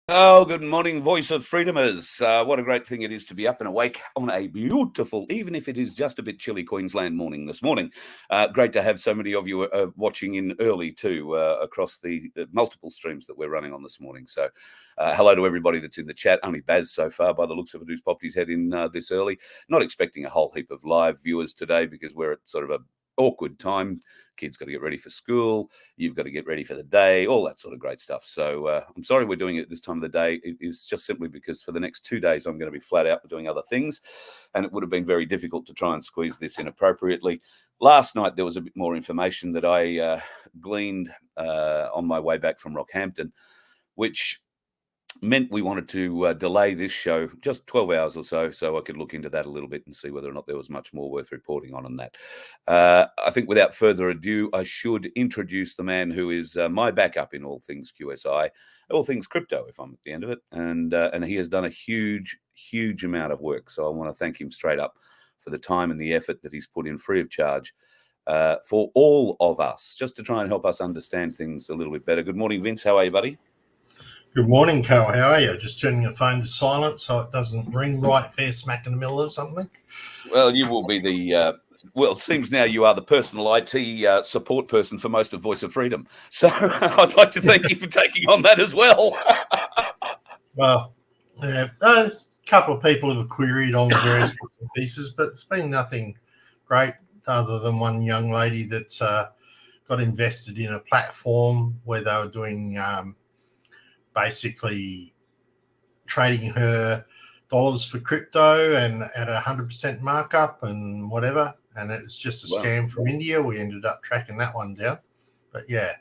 Oh, good morning, voice of freedomers. What a great thing it is to be up and awake on a beautiful, even if it is just a bit chilly, Queensland morning this morning. Great to have so many of you watching in early too, across the multiple streams that we're running on this morning. So hello to everybody that's in the chat. Only Baz so far by the looks of it who's popped his head in this early. Not expecting a whole heap of live viewers today because we're at sort of a awkward time. Kids got to get ready for school. You've got to get ready for the day, all that sort of great stuff. So I'm sorry we're doing it at this time of the day. It is just simply because for the next 2 days, I'm going to be flat out doing other things. And it would have been very difficult to try and squeeze this in appropriately. Last night, there was a bit more information that I gleaned on my way back from Rockhampton, which meant we wanted to delay this show just 12 hours or so I could look into that a little bit and see whether or not there was much more worth reporting on that. I think without further ado, I should introduce the man who is my backup in all things QSI, all things crypto, if I'm at the end of it. And he has done a huge amount of work. So I want to thank him straight up for the time and the effort that he's put in free of charge for all of us, just to try and help us understand things a little bit better. Good morning, Vince. How are you, buddy? Good morning, Carl. How are you? Just turning your phone to silent so it doesn't ring right fair smack in the middle of something? Well, you will be the... well, it seems now you are the personal IT support person for most of Voice of Freedom. So I'd like to thank you for taking on that as well. Well, yeah, a couple of people have queried on various bits and pieces, but it's been nothing great other than one young lady that got invested in a platform where they were doing basically trading her dollars for crypto and at 100% markup and whatever. And it's just a scam from India. We ended up tracking that one down. But yeah.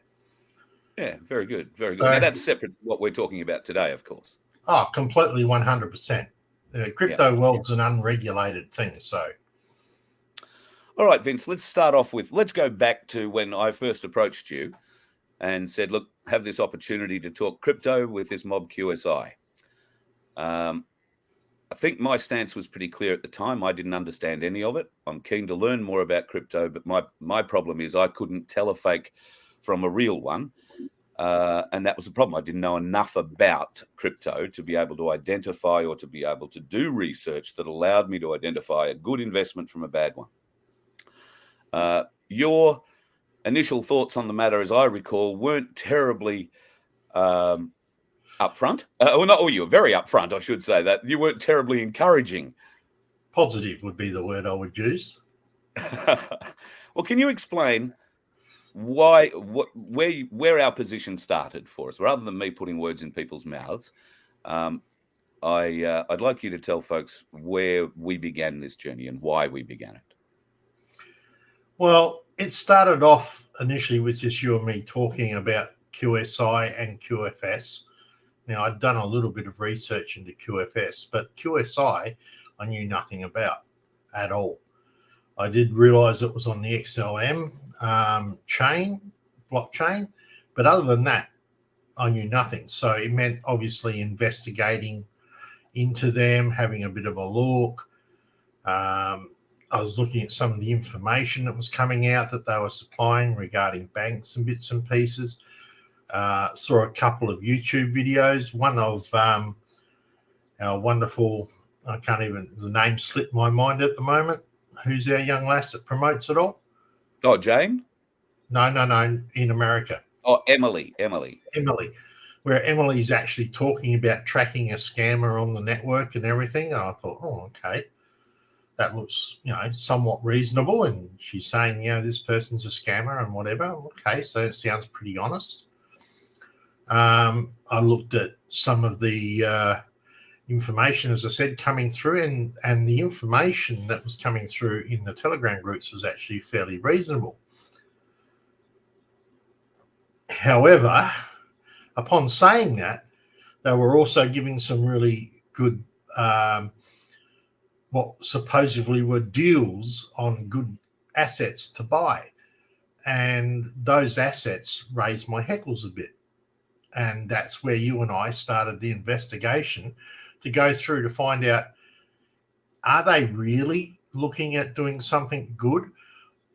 Yeah, very good. Very good. Now, that's separate to what we're talking about today, of course. Oh, completely 100%. The crypto world's an unregulated thing, so. All right, Vince, let's start off with, let's go back to when I first approached you and said, look, have this opportunity to talk crypto with this mob QSI. I think my stance was pretty clear at the time. I didn't understand any of it. I'm keen to learn more about crypto, but my problem is I couldn't tell a fake from a real one. And that was the problem. I didn't know enough about crypto to be able to identify or to be able to do research that allowed me to identify a good investment from a bad one. Your initial thoughts on the matter, as I recall, weren't terribly upfront. You were very upfront, I should say that. You weren't terribly encouraging. Positive would be the word I would use. Well, can you explain where our position started for us, rather than me putting words in people's mouths? I'd like you to tell folks where we began this journey and why we began it. Well, it started off initially with just you and me talking about QSI and QFS. Now, I'd done a little bit of research into QFS, but QSI I knew nothing about at all. I did realize it was on the XLM blockchain, but other than that, I knew nothing. So it meant obviously investigating into them, having a bit of a look. I was looking at some of the information that was coming out that they were supplying regarding banks and bits and pieces. Saw a couple of YouTube videos, one of our wonderful, the name slipped my mind at the moment. Who's our young lass that promotes it all? Oh, Jane? No, in America. Oh, Emily. Where Emily's actually talking about tracking a scammer on the network and everything. And I thought, oh, okay, that looks, somewhat reasonable. And she's saying, this person's a scammer and whatever. Okay, so it sounds pretty honest. I looked at some of the information, as I said, coming through, and the information that was coming through in the Telegram groups was actually fairly reasonable. However, upon saying that, they were also giving some really good, what supposedly were deals on good assets to buy. And those assets raised my heckles a bit. And that's where you and I started the investigation to go through to find out, are they really looking at doing something good?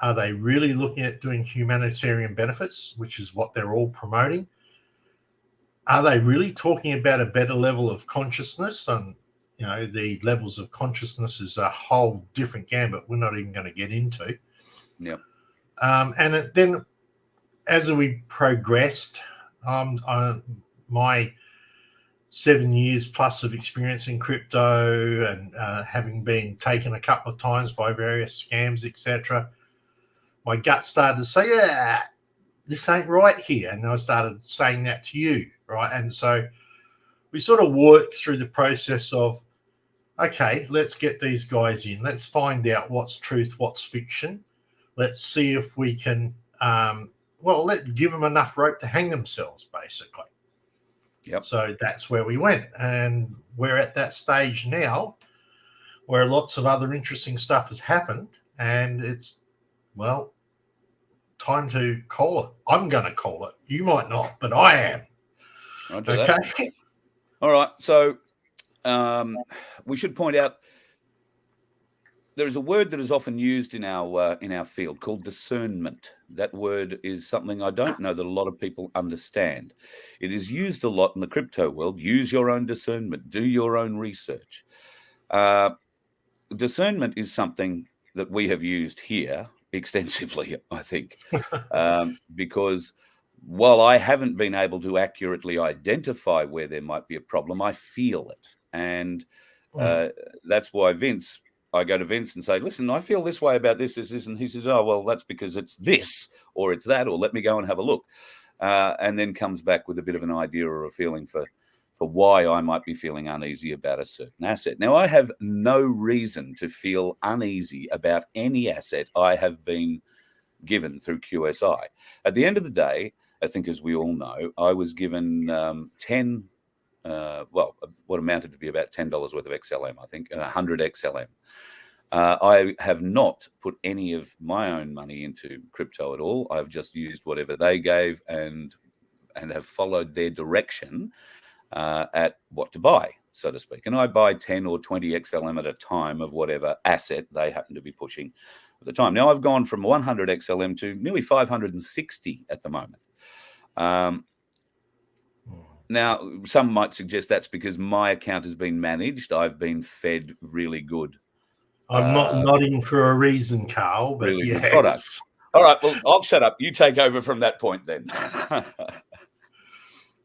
Are they really looking at doing humanitarian benefits, which is what they're all promoting? are they really talking about a better level of consciousness? And, you know, the levels of consciousness is a whole different gambit we're not even going to get into. Yep. Then as we progressed, my 7 years plus of experience in crypto and having been taken a couple of times by various scams, etc., my gut started to say, yeah, this ain't right here. And I started saying that to you, right? And so we sort of worked through the process of, okay, let's get these guys in. Let's find out what's truth, what's fiction. Let's see if we can, give them enough rope to hang themselves, basically. Yep. So that's where we went. And we're at that stage now where lots of other interesting stuff has happened. And it's, well, time to call it. I'm going to call it. You might not, but I am. Roger that. All right. So we should point out there is a word that is often used in our field called discernment. That word is something I don't know that a lot of people understand. It is used a lot in the crypto world. Use your own discernment. Do your own research. Discernment is something that we have used here extensively, I think, because while I haven't been able to accurately identify where there might be a problem, I feel it. And that's why I go to Vince and say, listen, I feel this way about this, and he says, oh, well, that's because it's this or it's that, or let me go and have a look. And then comes back with a bit of an idea or a feeling for why I might be feeling uneasy about a certain asset. Now, I have no reason to feel uneasy about any asset I have been given through QSI. At the end of the day, I think, as we all know, I was given what amounted to be about $10 worth of XLM, I think, 100 XLM. I have not put any of my own money into crypto at all. I've just used whatever they gave and have followed their direction at what to buy, so to speak. And I buy 10 or 20 XLM at a time of whatever asset they happen to be pushing at the time. Now, I've gone from 100 XLM to nearly 560 at the moment. Now, some might suggest that's because my account has been managed. I've been fed really good. I'm not nodding for a reason, Carl, but really yes. good products. All right, well, I'll shut up. You take over from that point then.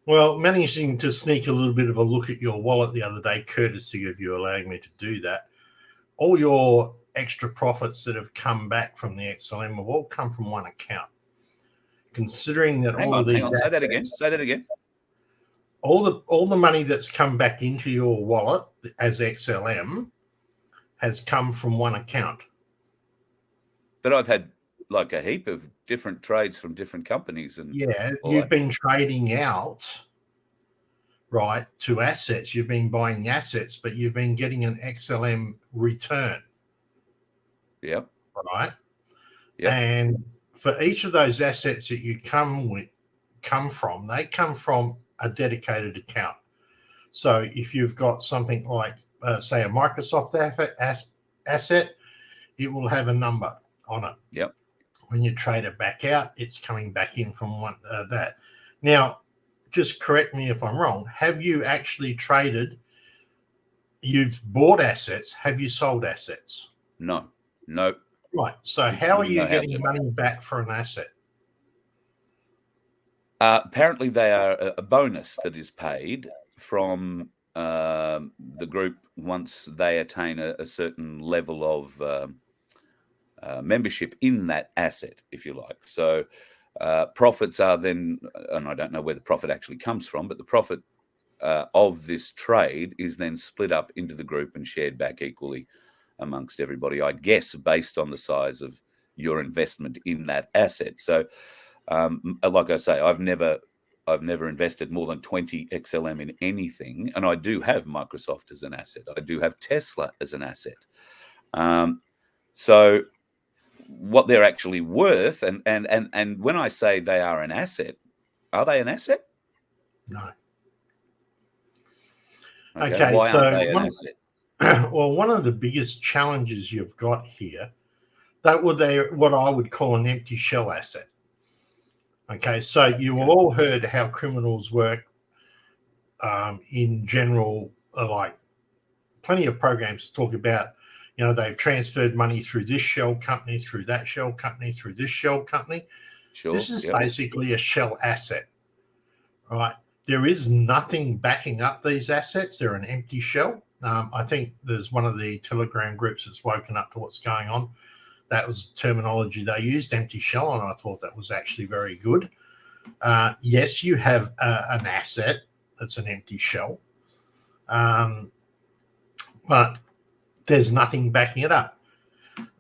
Well, managing to sneak a little bit of a look at your wallet the other day, courtesy of you allowing me to do that, all your extra profits that have come back from the XLM have all come from one account. Considering that Hang on, say that again. All the money that's come back into your wallet as XLM has come from one account. But I've had like a heap of different trades from different companies, and you've been trading out, right, to assets. You've been buying assets, but you've been getting an XLM return. Yep. Right. Yep. And for each of those assets that you come from, they come from a dedicated account. So if you've got something like, say, a Microsoft asset, it will have a number on it. Yep. When you trade it back out, it's coming back in from that. Now, just correct me if I'm wrong. Have you actually traded? You've bought assets. Have you sold assets? No. Right. So how are you getting money back for an asset? Apparently, they are a bonus that is paid from the group once they attain a certain level of membership in that asset, if you like. So profits are then, and I don't know where the profit actually comes from, but the profit of this trade is then split up into the group and shared back equally amongst everybody, I guess, based on the size of your investment in that asset. So like I say, I've never invested more than 20 XLM in anything, and I do have Microsoft as an asset. I do have Tesla as an asset. So what they're actually worth, and when I say they are an asset, are they an asset? No. Okay, why aren't they an asset? Well, one of the biggest challenges you've got here, what I would call an empty shell asset. Okay, so you all heard how criminals work in general, like plenty of programs talk about, they've transferred money through this shell company, through that shell company, through this shell company. Sure. This is basically a shell asset, right? There is nothing backing up these assets. They're an empty shell. I think there's one of the Telegram groups that's woken up to what's going on. That was the terminology they used, empty shell, and I thought that was actually very good. Yes, you have an asset that's an empty shell, but there's nothing backing it up.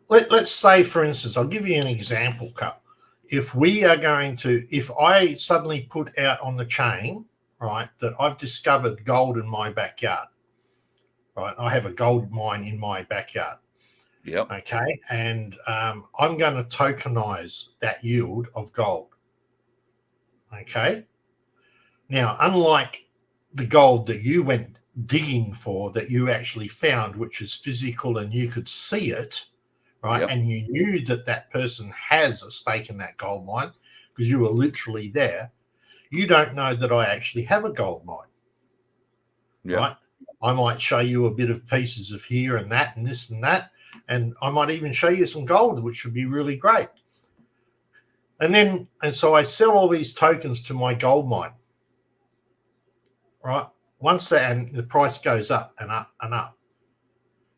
Let's say, for instance, I'll give you an example, Carl. If I suddenly put out on the chain, right, that I've discovered gold in my backyard, right? I have a gold mine in my backyard. Yep. Okay. And I'm going to tokenize that yield of gold. Okay. Now, unlike the gold that you went digging for, that you actually found, which is physical and you could see it, right? Yep. And you knew that that person has a stake in that gold mine because you were literally there. You don't know that I actually have a gold mine, Yep. right? I might show you a bit of pieces of here and that and this and that, and I might even show you some gold, which would be really great. And so I sell all these tokens to my gold mine, right? Once the price goes up and up and up,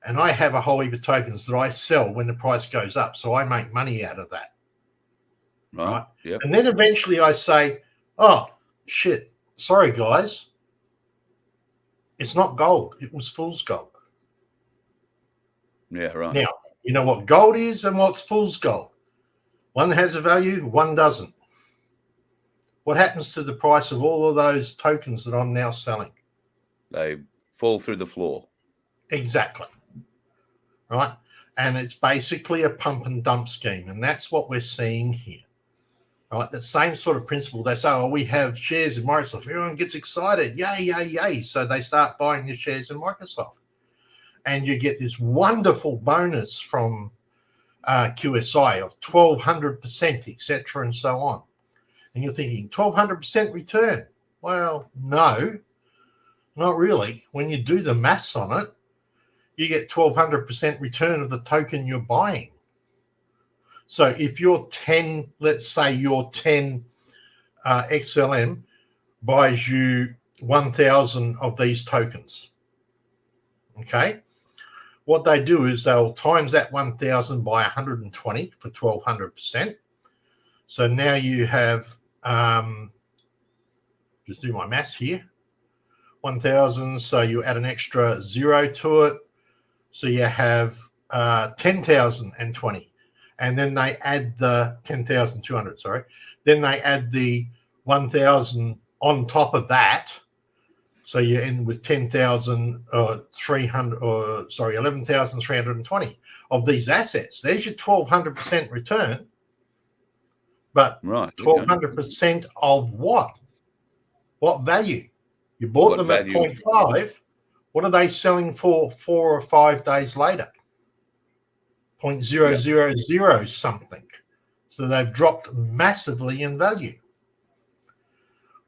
and I have a whole heap of tokens that I sell when the price goes up, so I make money out of that, right? Yep. And then eventually I say, oh, shit, sorry, guys. It's not gold. It was fool's gold. Yeah, right. Now, you know what gold is and what's fool's gold. One has a value, one doesn't. What happens to the price of all of those tokens that I'm now selling? They fall through the floor. Exactly. Right? And it's basically a pump and dump scheme. And that's what we're seeing here. Right? The same sort of principle. They say, oh, we have shares in Microsoft. Everyone gets excited. Yay, yay, yay. So they start buying the shares in Microsoft. And you get this wonderful bonus from QSI of 1,200%, etc., and so on. And you're thinking, 1,200% return? Well, no, not really. When you do the maths on it, you get 1,200% return of the token you're buying. So if you're 10, let's say your 10 XLM buys you 1,000 of these tokens, okay? What they do is they'll times that 1,000 by 120 for 1,200%. So now you have, just do my maths here, 1,000. So you add an extra 0 to it. So you have 10,020. And then they add the 10,200, sorry. Then they add the 1,000 on top of that. So you end with 11,320 of these assets. There's your 1,200% return. But right, 1,200% of what? What value? You bought them at 0.5. What are they selling for 4 or 5 days later? 0.000 something. So they've dropped massively in value.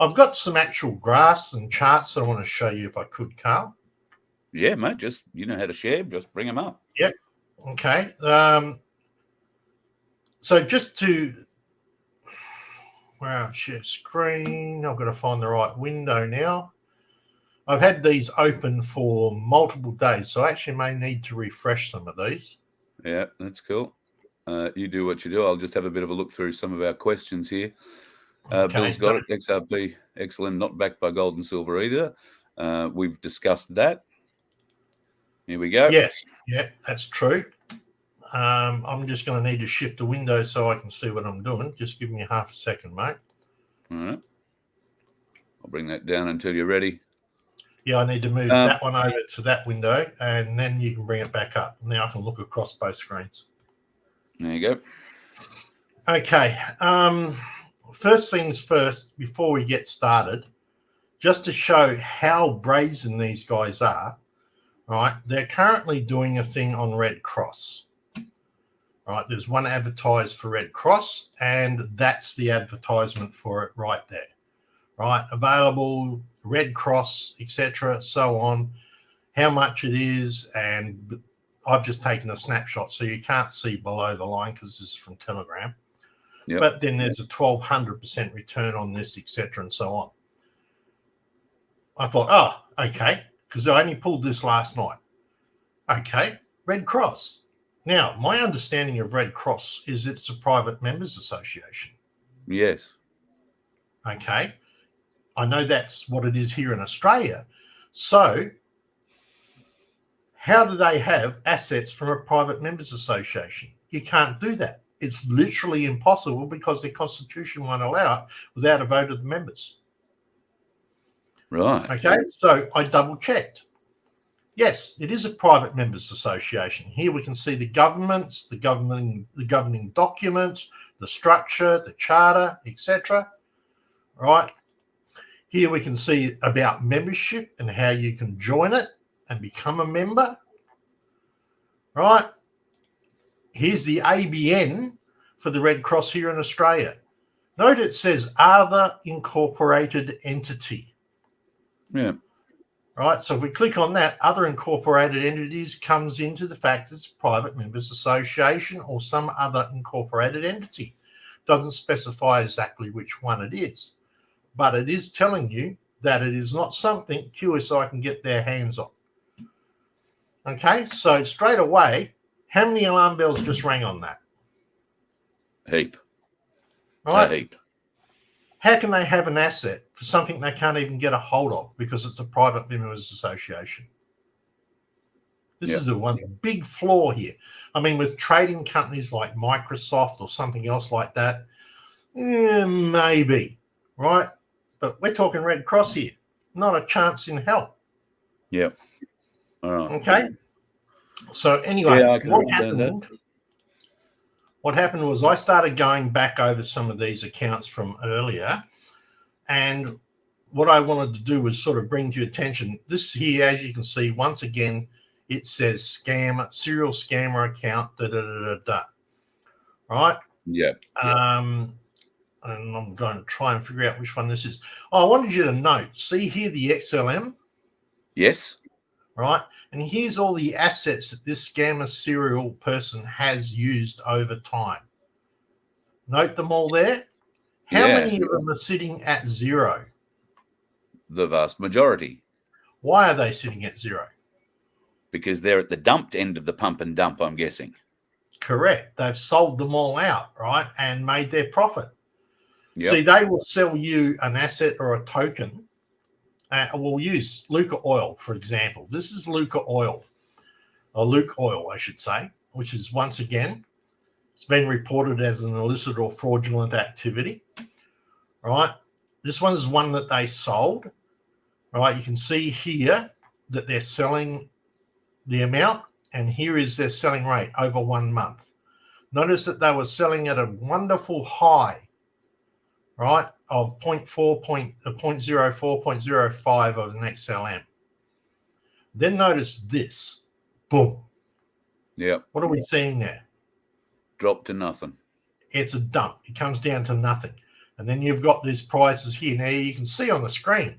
I've got some actual graphs and charts that I want to show you if I could, Carl. Yeah, mate. Just, you know how to share. Just bring them up. Yep. Okay. So just to share screen, I've got to find the right window now. I've had these open for multiple days, so I actually may need to refresh some of these. Yeah, that's cool. You do what you do. I'll just have a bit of a look through some of our questions here. Okay, Bill's got it. XRP, excellent. Not backed by gold and silver either. We've discussed that. Here we go. Yes, yeah, that's true. I'm just going to need to shift the window so I can see what I'm doing. Just give me half a second, mate. All right. I'll bring that down until you're ready. Yeah, I need to move that one over to that window, and then you can bring it back up. Now I can look across both screens. There you go. Okay. First things first, before we get started, just to show how brazen these guys are, right? They're currently doing a thing on Red Cross. Right, there's one advertised for Red Cross, and that's the advertisement for it right there. right? Available, Red Cross, etc., so on, how much it is, and I've just taken a snapshot, so you can't see below the line because this is from Telegram. Yep. But then there's a 1,200% return on this, etc., and so on. I thought, oh, okay, because I only pulled this last night. Okay, Red Cross. Now, my understanding of Red Cross is it's a private members association. Yes. Okay, I know that's what it is here in Australia. So, how do they have assets from a private members association? You can't do that. It's literally impossible because the constitution won't allow it without a vote of the members. Right. Okay, so I double checked. Yes, it is a private members association. Here we can see the governments, the governing documents, the structure, the charter, etc. Right. Here we can see about membership and how you can join it and become a member. Right. Here's the ABN for the Red Cross here in Australia. Note it says other incorporated entity. Yeah. Right, so if we click on that, other incorporated entities comes into the fact it's private members association or some other incorporated entity. Doesn't specify exactly which one it is, but it is telling you that it is not something QSI can get their hands on. Okay, so straight away, how many alarm bells just rang on that? Heap. Right? A heap. How can they have an asset for something they can't even get a hold of because it's a private members association? This is the one big flaw here. I mean, with trading companies like Microsoft or something else like that, maybe, right? But we're talking Red Cross here. Not a chance in hell. Yeah. All right. Okay. So anyway, Yeah, I can understand that. What happened was I started going back over some of these accounts from earlier, and what I wanted to do was sort of bring to your attention this here, as you can see, once again, it says scam, serial scammer account, right? Yeah. And I'm going to try and figure out which one this is. Oh, I wanted you to note, see here the XLM? Yes. Right? And here's all the assets that this scammer serial person has used over time. Note them all there. How many of them are sitting at zero? The vast majority. Why are they sitting at zero? Because they're at the dumped end of the pump and dump, I'm guessing. Correct. They've sold them all out, right, and made their profit. Yep. See, they will sell you an asset or a token. We'll use Luca Oil, for example. This is Luca Oil, or Luke Oil, I should say, which is, once again, it's been reported as an illicit or fraudulent activity, right? This one is one that they sold, right? You can see here that they're selling the amount, and here is their selling rate over 1 month. Notice that they were selling at a wonderful high, right, of 0.04, 0.05 of an XLM. Then notice this. Boom. Yeah. What are we seeing there? Drop to nothing. It's a dump. It comes down to nothing. And then you've got these prices here. Now you can see on the screen,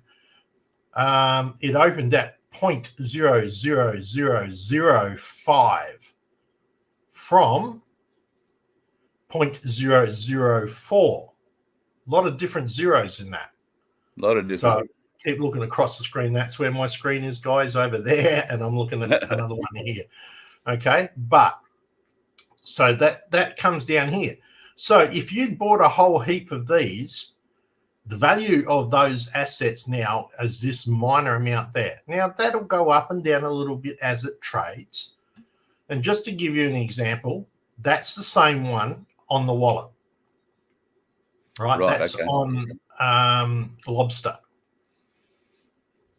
it opened at 0.00005 from 0.004. A lot of different zeros in that. A lot of different. So keep looking across the screen. That's where my screen is, guys, over there. And I'm looking at another one here. Okay. But so that comes down here. So if you'd bought a whole heap of these, the value of those assets now is this minor amount there. Now, that'll go up and down a little bit as it trades. And just to give you an example, that's the same one on the wallet. Right, that's okay. On Lobster.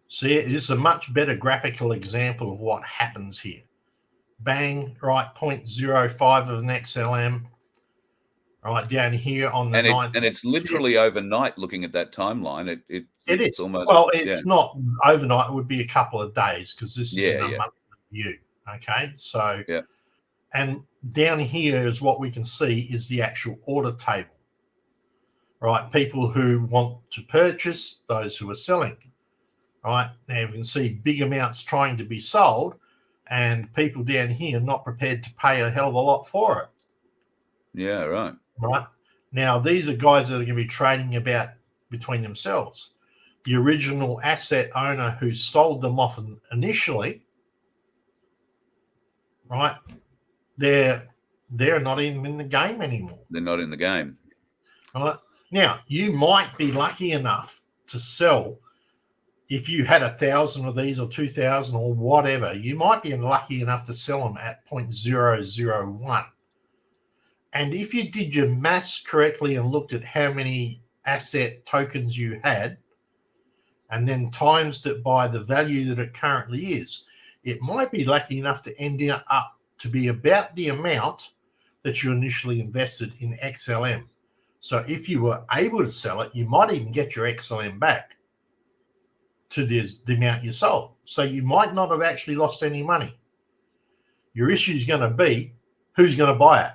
See, this is a much better graphical example of what happens here. Bang, right, 0.05 of an XLM. Right, down here on the 9th. And it's literally overnight looking at that timeline. It is. Almost, well, it's not overnight. It would be a couple of days because this is in a monthly view. Okay, so, and down here is what we can see is the actual order table. right? People who want to purchase, those who are selling, right? Now you can see big amounts trying to be sold and people down here not prepared to pay a hell of a lot for it. Yeah, right. Right. Now, these are guys that are going to be trading about between themselves. The original asset owner who sold them off initially, right, they're not even in the game anymore. They're not in the game. Right. Now, you might be lucky enough to sell if you had 1,000 of these or 2,000 or whatever. You might be lucky enough to sell them at 0.001. And if you did your maths correctly and looked at how many asset tokens you had, and then timesed it by the value that it currently is, it might be lucky enough to end up to be about the amount that you initially invested in XLM. So if you were able to sell it, you might even get your XLM back to the amount you sold. So you might not have actually lost any money. Your issue is going to be who's going to buy it.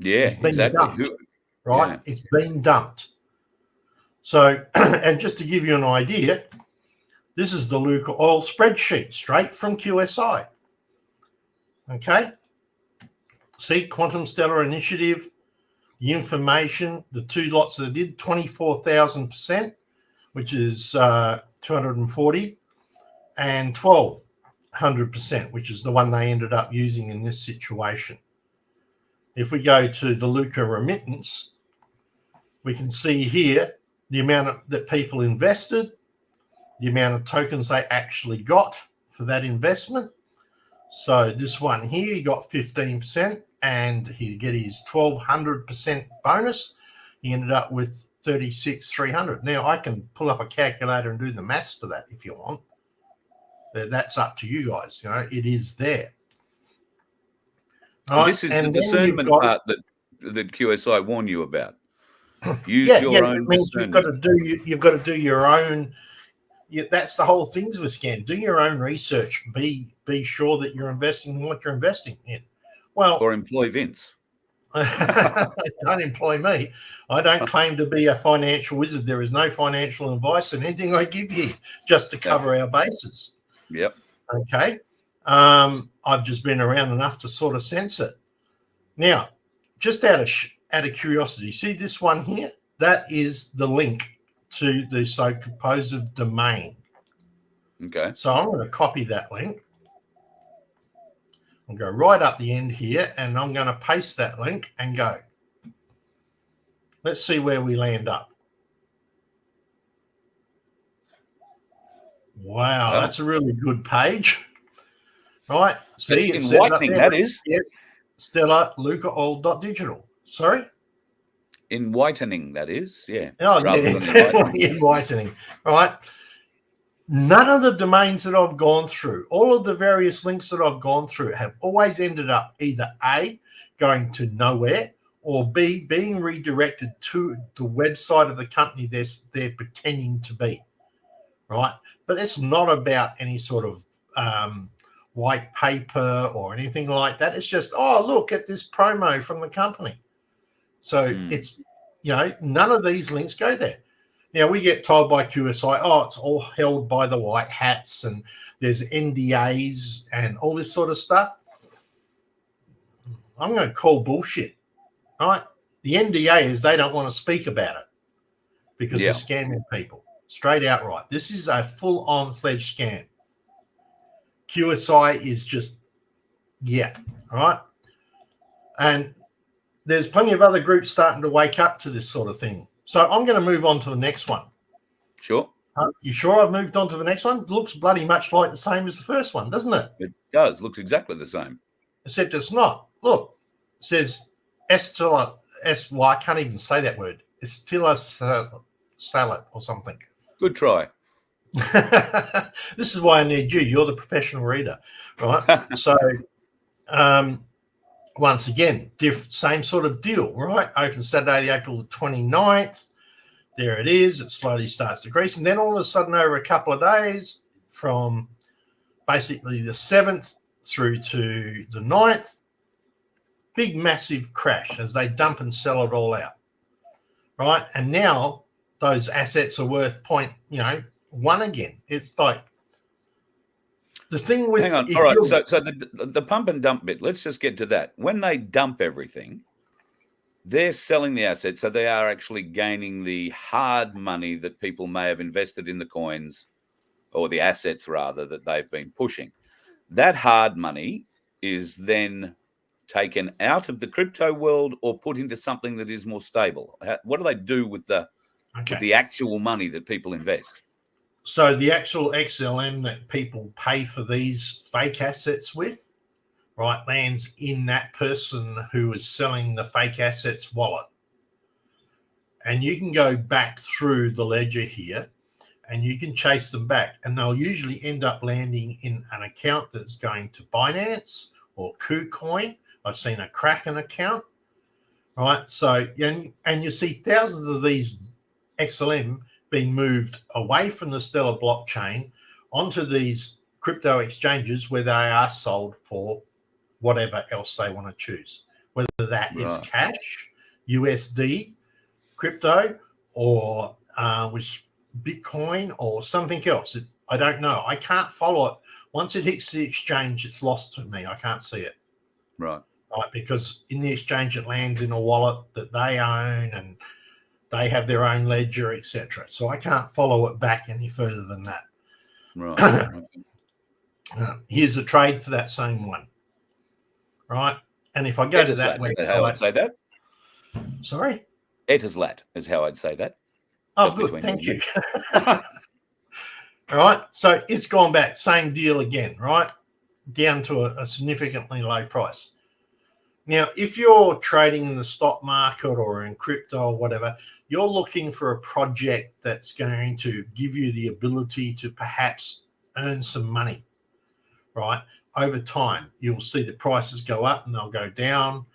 Yeah, exactly. Dumped, right? Yeah. It's been dumped. So, and just to give you an idea, this is the Luca Oil spreadsheet straight from QSI. Okay. See, Quantum Stellar Initiative, the information, the two lots that I did, 24,000%, which is 240, and 1,200%, which is the one they ended up using in this situation. If we go to the Luca remittance, we can see here the amount that people invested, the amount of tokens they actually got for that investment. So this one here, he got 15% and he get his 1,200% bonus. He ended up with 36,300. Now I can pull up a calculator and do the maths to that if you want. That's up to you guys. You know, it is there. Right. This is the discernment part that QSI warn you about. Use your own discernment. You've got to do your own. That's the whole thing with scam. Do your own research. Be sure that you're investing in what you're investing in. Well, or employ Vince. Don't employ me. I don't claim to be a financial wizard. There is no financial advice in anything I give you, just to cover our bases. Yep. Okay. I've just been around enough to sort of sense it. Now, just out of curiosity, see this one here? That is the link to the supposed domain. Okay. So I'm going to copy that link. I'll go right up the end here, and I'm going to paste that link and go. Let's see where we land up. Wow, that's a really good page. Right? See, it's in whitening, that is. Yes, Stellar Luca Oil.digital. Sorry? In whitening, that is, yeah. Oh, yeah, definitely in whitening. Right? None of the domains that I've gone through, all of the various links that I've gone through have always ended up either A, going to nowhere, or B, being redirected to the website of the company they're pretending to be. Right? But it's not about any sort of white paper or anything like that. It's just, oh, look at this promo from the company. So it's, you know, none of these links go there. Now, we get told by QSI, oh, it's all held by the white hats and there's NDAs and all this sort of stuff. I'm going to call bullshit, right? The NDA is they don't want to speak about it because they're scamming people straight outright. This is a full-on fledged scam. QSI is just, all right? And there's plenty of other groups starting to wake up to this sort of thing. So I'm going to move on to the next one. Sure. You sure I've moved on to the next one? It looks bloody much like the same as the first one, doesn't it? It does. Looks exactly the same. Except it's not. Look, it says Estilla, well, I can't even say that word. Estilla salad or something. Good try. This is why I need you. You're the professional reader, right? So, once again, same sort of deal, right? Open Saturday, April the 29th. There it is. It slowly starts decreasing. Then all of a sudden, over a couple of days, from basically the 7th through to the 9th, big, massive crash as they dump and sell it all out. right? And now those assets are worth 1 again. It's like the thing with Hang on. All right. So the pump and dump bit, let's just get to that. When they dump everything, they're selling the assets, so they are actually gaining the hard money that people may have invested in the coins, or the assets rather, that they've been pushing. That hard money is then taken out of the crypto world or put into something that is more stable. What do they do with the actual money that people invest? So the actual XLM that people pay for these fake assets with, right, lands in that person who is selling the fake assets wallet. And you can go back through the ledger here and you can chase them back, and they'll usually end up landing in an account that's going to Binance or KuCoin. I've seen a Kraken account, right? So, and you see thousands of these XLM being moved away from the Stellar blockchain onto these crypto exchanges where they are sold for whatever else they want to choose, whether that is cash, USD, crypto, or which Bitcoin or something else. I don't know. I can't follow it. Once it hits the exchange, it's lost to me. I can't see it. Right. Because in the exchange, it lands in a wallet that they own and they have their own ledger, etc. So I can't follow it back any further than that. Right. Here's a trade for that same one. Right. And if I go to that website, how I'd say that. Sorry? Etislat is how I'd say that. Oh, good. Thank you. All right. So it's gone back. Same deal again, right? Down to a significantly low price. Now, if you're trading in the stock market or in crypto or whatever, you're looking for a project that's going to give you the ability to perhaps earn some money, right? Over time, you'll see the prices go up and they'll go down.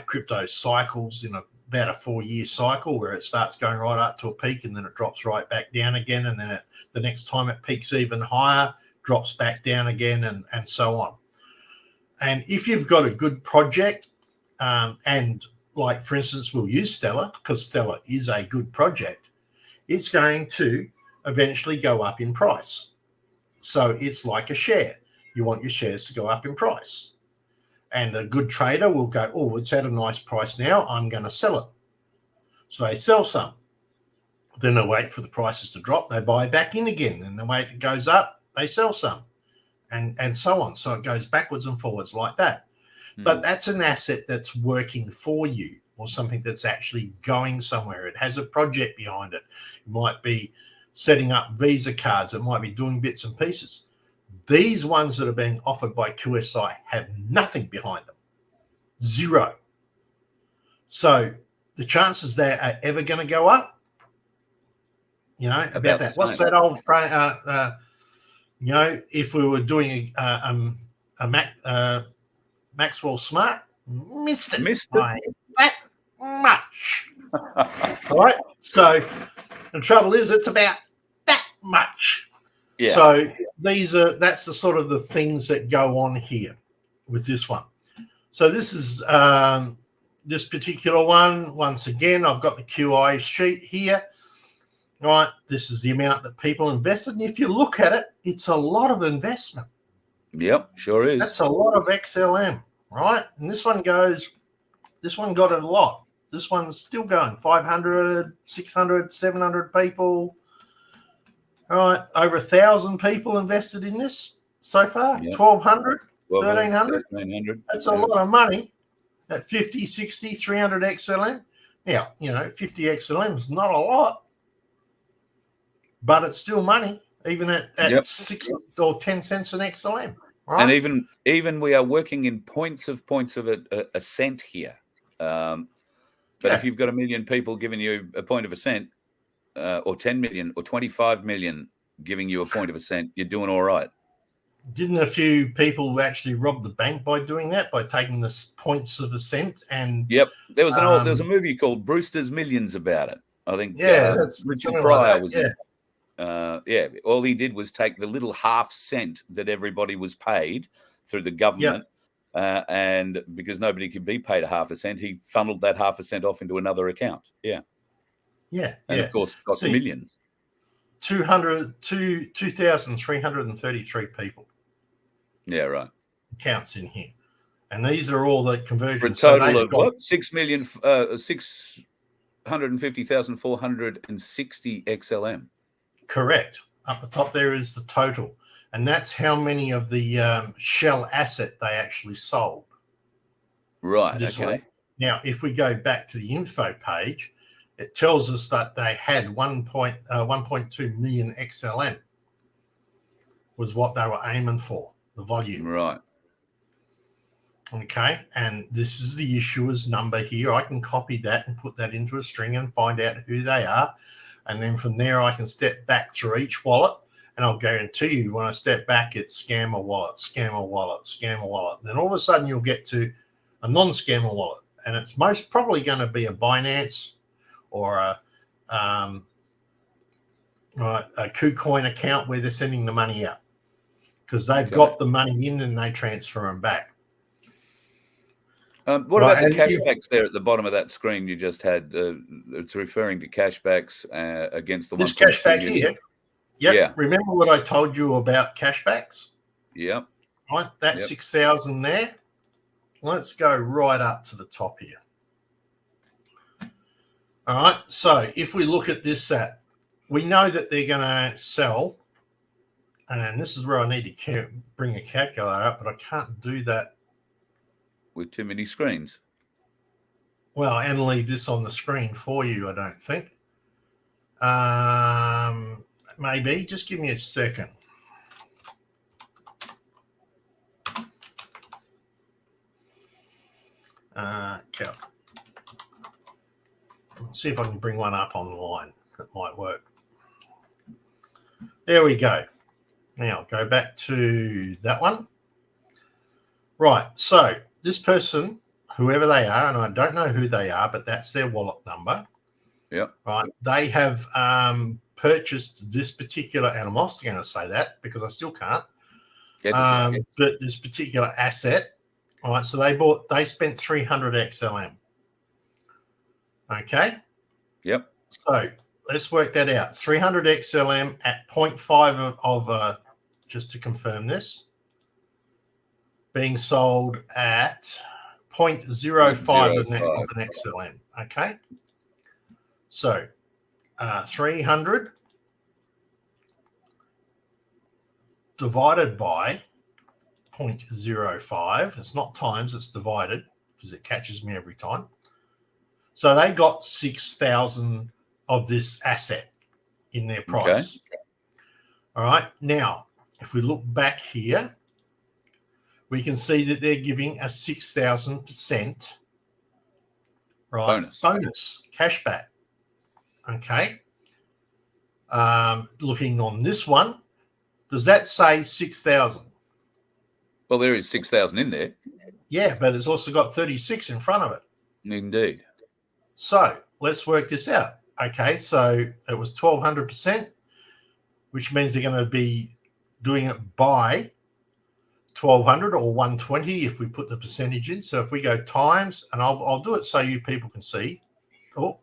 Crypto cycles in about a 4-year cycle where it starts going right up to a peak and then it drops right back down again. And then the next time it peaks even higher, drops back down again, and so on. And if you've got a good project, and like, for instance, we'll use Stellar because Stellar is a good project, it's going to eventually go up in price. So it's like a share. You want your shares to go up in price. And a good trader will go, oh, it's at a nice price now, I'm going to sell it. So they sell some. Then they wait for the prices to drop. They buy back in again. And the way it goes up, they sell some. And so on. So it goes backwards and forwards like that. But that's an asset that's working for you, or something that's actually going somewhere. It has a project behind it. It might be setting up Visa cards. It might be doing bits and pieces. These ones that are being offered by QSI have nothing behind them. Zero. So the chances they are ever going to go up, about that. What's that old phrase? If we were doing a Maxwell Smart, missed it by that much. All right. So the trouble is, it's about that much. Yeah. So that's the sort of the things that go on here with this one. So this is this particular one. Once again, I've got the QI sheet here. All right. This is the amount that people invested. And if you look at it, it's a lot of investment. Yep, sure is. That's a lot of XLM, right? And this one got it a lot. This one's still going, 500, 600, 700 people. All right, over 1,000 people invested in this so far. Yep. 1,200, 1,300. That's a lot of money at 50, 60, 300 XLM. Now, 50 XLM is not a lot, but it's still money, even at 6 or 10 cents an XLM. Right? And even we are working in points of a cent here. But if you've got 1 million people giving you a point of a cent, or 10 million or 25 million giving you a point of a cent, you're doing all right. Didn't a few people actually rob the bank by doing that, by taking the points of a cent? And yep, there was a movie called Brewster's Millions about it. I think Richard Pryor was in it. All he did was take the little half cent that everybody was paid through the government, and because nobody could be paid a half a cent, he funneled that half a cent off into another account. Yeah. Yeah, And yeah. of course, got See, millions. 2,333 people Yeah, right. counts in here. And these are all the For a conversions. total they've of got, what? 6,650,460 XLM. correct. Up the top there is the total. And that's how many of the shell asset they actually sold. Right, This okay. week. Now, if we go back to the info page, it tells us that they had 1.2 million XLM was what they were aiming for, the volume. Right. Okay, and this is the issuer's number here. I can copy that and put that into a string and find out who they are. And then from there, I can step back through each wallet. And I'll guarantee you, when I step back, it's scammer wallet, scammer wallet, scammer wallet. And then all of a sudden, you'll get to a non-scammer wallet. And it's most probably going to be a Binance or a KuCoin account where they're sending the money out, because they've got the money in and they transfer them back. What about the cashbacks there at the bottom of that screen you just had? It's referring to cashbacks against the this 1.2 cashback million. here. Yep. Yeah. Remember what I told you about cashbacks? Yep. Right. That's 6,000 there. Let's go right up to the top here. All right. So if we look at this, we know that they're going to sell. And this is where I need to bring a calculator up, but I can't do that with too many screens. Well, and leave this on the screen for you, I don't think. Maybe. Just give me a second. Let's see if I can bring one up online. That might work. There we go. Now go back to that one. Right. So this person, whoever they are, and I don't know who they are, but that's their wallet number. Yeah. Right. They have purchased this particular, and I'm also going to say that because I still can't. But this particular asset. All right. So they spent 300 XLM. Okay. Yep. So let's work that out. 300 XLM at 0.5 of just to confirm this, being sold at 0.05 of an XLM. Okay. So 300 divided by 0.05. It's not times, it's divided because it catches me every time. So they got 6,000 of this asset in their price. Okay. All right. Now, if we look back here, we can see that they're giving a 6,000% bonus cashback. Okay. Looking on this one, does that say 6,000? Well, there is 6,000 in there. Yeah, but it's also got 36 in front of it. Indeed. So let's work this out. Okay, so it was 1,200%, which means they're going to be doing it by 1,200 or 120 if we put the percentage in. So if we go times, and I'll do it so you people can see. Oh,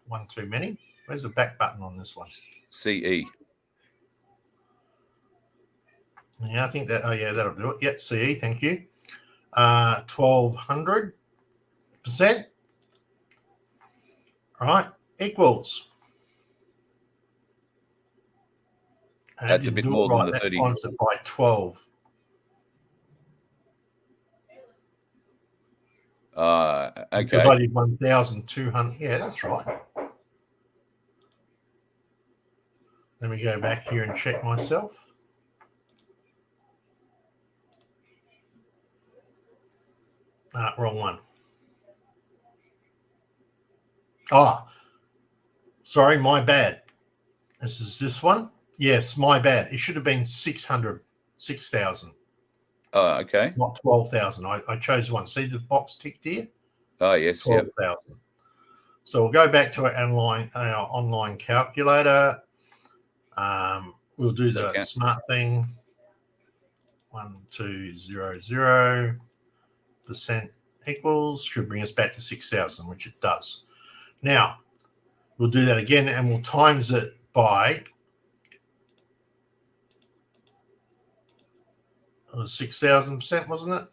one too many. Where's the back button on this one? CE. Yeah, I think that. Oh, yeah, that'll do it. Yep, CE. Thank you. 1,200%. All right, equals. That's a bit more than the 30. Times it by 12. Okay. Because I did 1,200. Yeah, that's right. Let me go back here and check myself. Wrong one. Sorry, my bad. This is this one. Yes, my bad. It should have been 6,000. Oh, okay. Not 12,000. I chose one. See the box ticked here? Oh, yes. 12,000. Yep. So we'll go back to our online calculator. We'll do the smart thing. 1200% equals should bring us back to 6,000, which it does. Now, We'll do that again, and we'll times it by 6,000%, wasn't it?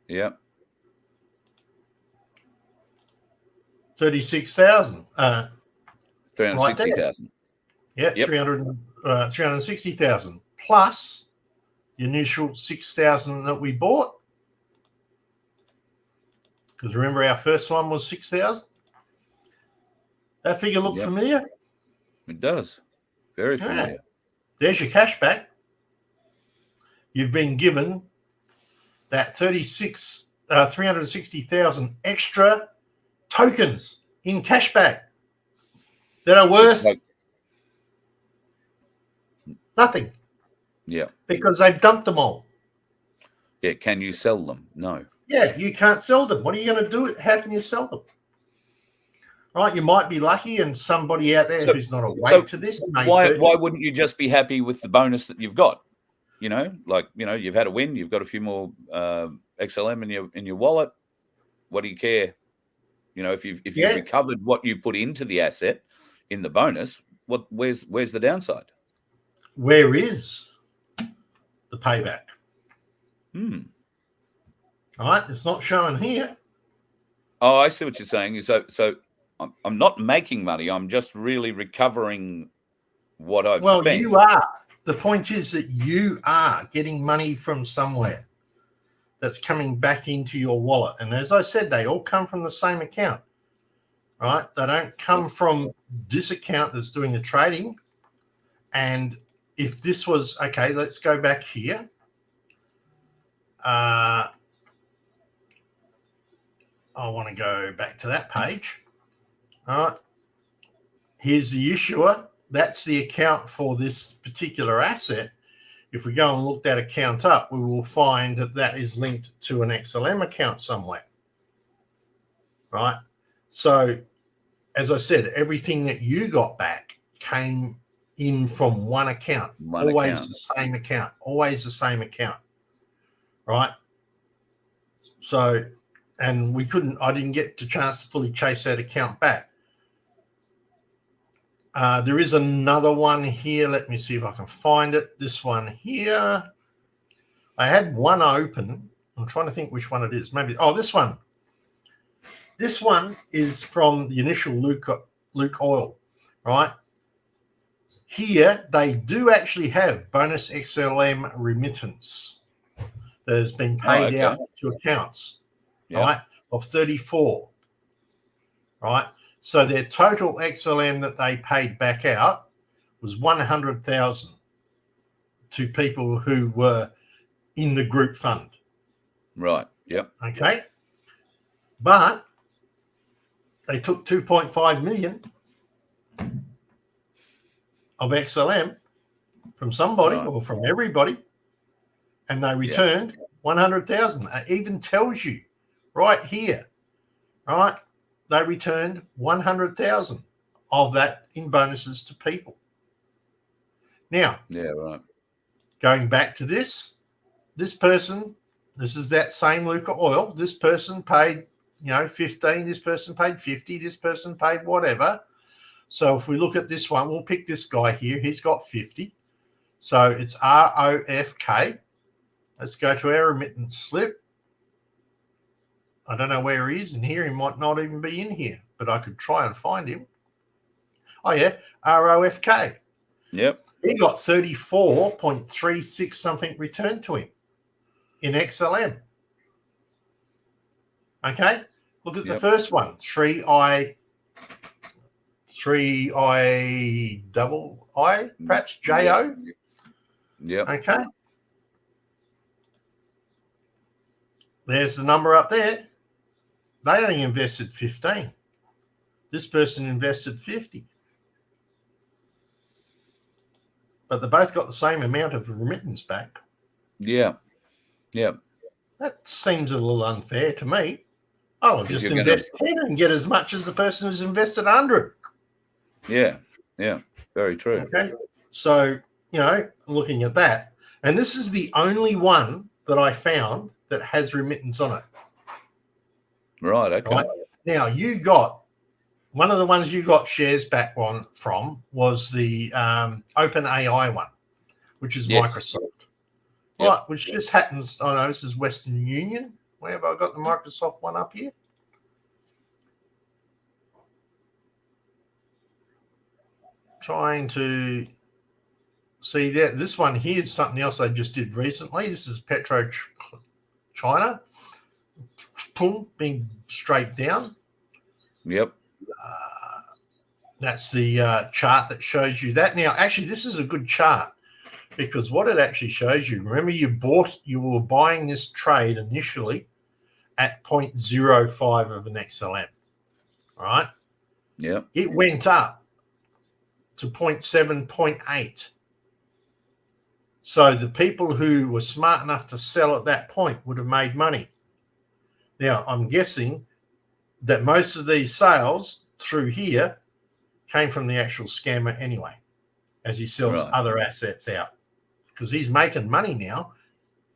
Yeah. 36,000. 360,000. Yeah, Yep. 360,000 plus the initial 6,000 that we bought. Because remember, our first one was 6,000. That figure look familiar? It does. Very familiar. Yeah. There's your cash back. You've been given that 360,000 extra tokens in cash back that are worth nothing. Yeah. Because they've dumped them all. Yeah. Can you sell them? No. Yeah, you can't sell them. What are you going to do? How can you sell them? Right, you might be lucky, and somebody out there who's not awake to this. Why wouldn't you just be happy with the bonus that you've got? You know, like, you know, you've had a win, you've got a few more XLM in your wallet. What do you care? You know, if you've recovered what you put into the asset in the bonus, where's the downside? Where is the payback? All right, it's not showing here. Oh, I see what you're saying. So I'm not making money. I'm just really recovering what I've spent. Well, you are. The point is that you are getting money from somewhere that's coming back into your wallet. And as I said, they all come from the same account, right? They don't come from this account that's doing the trading. And if this was, okay, let's go back here. I want to go back to that page. All right. Here's the issuer. That's the account for this particular asset. If we go and look that account up, we will find that that is linked to an XLM account somewhere. Right. So, as I said, everything that you got back came in from one account. Always the same account. Always the same account. Right. So, and I didn't get the chance to fully chase that account back. There is another one here. Let me see if I can find it. This one here. I had one open. I'm trying to think which one it is. Maybe, this one. This one is from the initial Luke Oil, right? Here, they do actually have bonus XLM remittance that has been paid out to accounts, right, of 34, right? So their total XLM that they paid back out was 100,000 to people who were in the group fund. Right. Yep. Okay. But they took 2.5 million of XLM from somebody or from everybody, and they returned 100,000. It even tells you right here, right? They returned 100,000 of that in bonuses to people. Now, going back to this person, this is that same Luca Oil. This person paid, 15. This person paid 50. This person paid whatever. So if we look at this one, we'll pick this guy here. He's got 50. So it's ROFK. Let's go to our remittance slip. I don't know where he is in here. He might not even be in here, but I could try and find him. Oh, yeah, ROFK. Yep. He got 34.36 something returned to him in XLM. Okay, look at the first one, 3I double I, perhaps JO. Yep. Okay. There's the number up there. They only invested 15. This person invested 50. But they both got the same amount of remittance back. Yeah. Yeah. That seems a little unfair to me. I'll just invest 10 and get as much as the person who's invested 100. Yeah. Yeah. Very true. Okay. So, looking at that, and this is the only one that I found that has remittance on it. Right. Okay. Right? Now, you got one of the ones you got shares back on from was the OpenAI one, which is Yes. Microsoft. Yep. Right, which just happens. I know this is Western Union. Where have I got the Microsoft one up here? Trying to see that this one here is something else I just did recently. This is Petro China. Boom, being straight down. Yep. That's the chart that shows you that. Now, actually, this is a good chart because what it actually shows you, remember you were buying this trade initially at 0.05 of an XLM, right? Yeah. It went up to 0.7, 0.8. So the people who were smart enough to sell at that point would have made money. Now, I'm guessing that most of these sales through here came from the actual scammer anyway, as he sells other assets out, because he's making money now.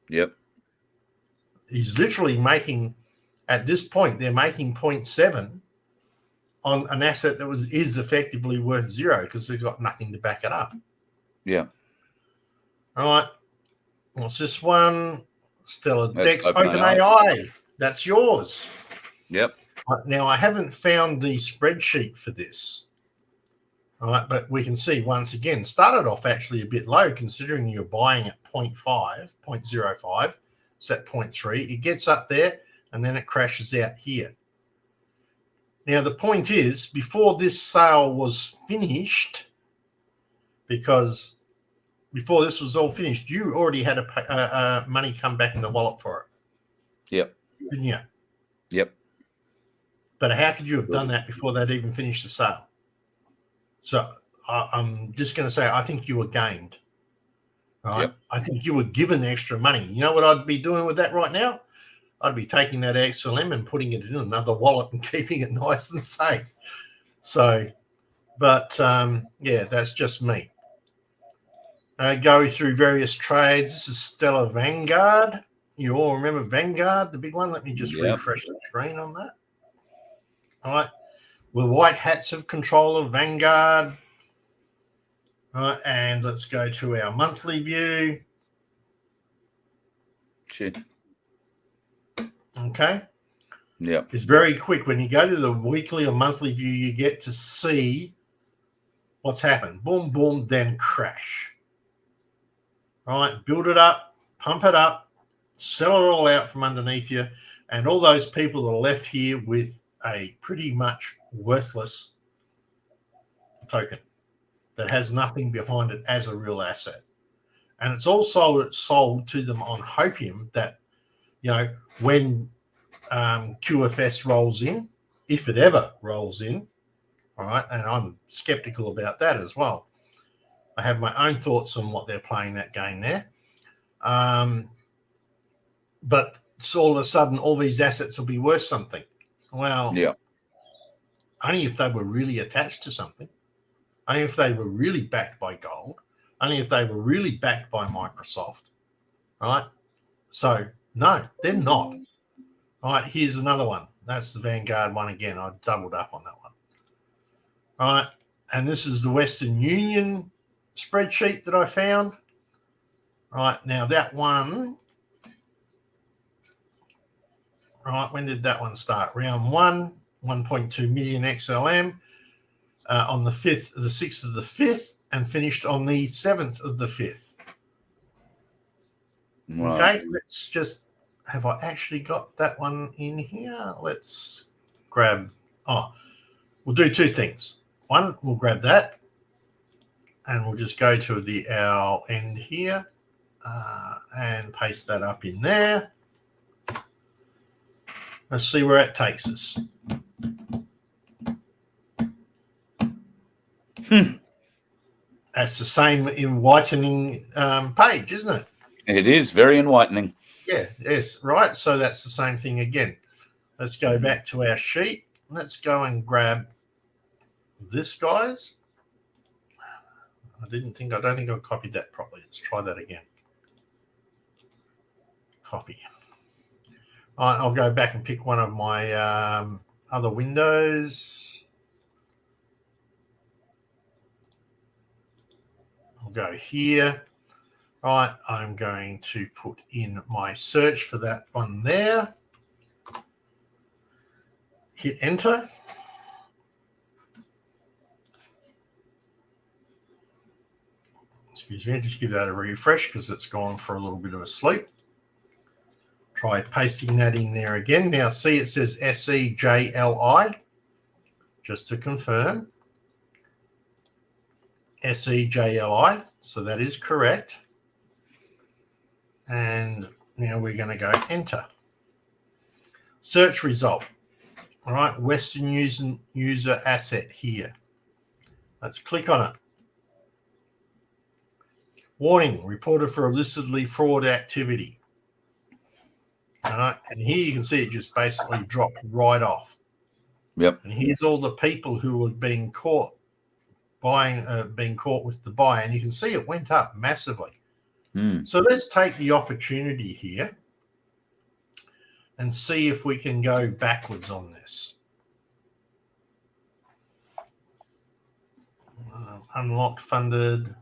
Yep. He's literally making, at this point, they're making 0.7 on an asset that is effectively worth zero because they've got nothing to back it up. Yeah. All right. What's this one? Stellar Dex OpenAI. OpenAI. That's yours. Yep. Now, I haven't found the spreadsheet for this. All right, but we can see once again, started off actually a bit low considering you're buying at 0.5, 0.05. It's at 0.3. It gets up there and then it crashes out here. Now, the point is, before this sale was finished, because before this was all finished, you already had money come back in the wallet for it. Yep. Didn't you? Yep. But how could you have done that before they'd even finished the sale? So I'm just going to say, I think you were gamed. Right? Yep. I think you were given extra money. You know what I'd be doing with that right now? I'd be taking that XLM and putting it in another wallet and keeping it nice and safe. So, but yeah, that's just me. Go through various trades. This is Stellar Vanguard. You all remember Vanguard, the big one? Let me just refresh the screen on that. All right. Will white hats have control of Vanguard? All right, and let's go to our monthly view. Sure. Okay. Yeah. It's very quick. When you go to the weekly or monthly view, you get to see what's happened. Boom, boom, then crash. All right, build it up, pump it up, sell it all out from underneath you, and all those people are left here with a pretty much worthless token that has nothing behind it as a real asset. And it's also sold to them on hopium that, you know, when QFS rolls in, if it ever rolls in, all right, and I'm skeptical about that as well. I have my own thoughts on what they're playing that game there. But so all of a sudden, all these assets will be worth something. Well, yeah, only if they were really attached to something, only if they were really backed by gold, only if they were really backed by Microsoft, right? So, no, they're not. All right, here's another one. That's the Vanguard one again. I doubled up on that one. All right, and this is the Western Union spreadsheet that I found. All right, now that one, right, when did that one start? Round 1, 1.2 million XLM on the 6th of the 5th, and finished on the 7th of the 5th. Right. Okay, let's just, have I actually got that one in here? Let's grab, we'll do two things. One, we'll grab that, and we'll just go to our end here and paste that up in there. Let's see where it takes us. That's the same enlightening page, isn't it? It is very enlightening. Yeah, yes, right. So that's the same thing again. Let's go back to our sheet. Let's go and grab this, guys. I don't think I copied that properly. Let's try that again. Copy. All right, I'll go back and pick one of my other windows. I'll go here. Right, I'm going to put in my search for that one there. Hit enter. Excuse me, just give that a refresh because it's gone for a little bit of a sleep. Try pasting that in there again. Now see it says SEJLI. Just to confirm. SEJLI. So that is correct. And now we're going to go enter. Search result. All right, Western user asset here. Let's click on it. Warning, reported for illicitly fraud activity. All right, and here you can see it just basically dropped right off. Yep. And here's all the people who were being caught being caught with the buy, and you can see it went up massively. So let's take the opportunity here and see if we can go backwards on this. Unlocked funded.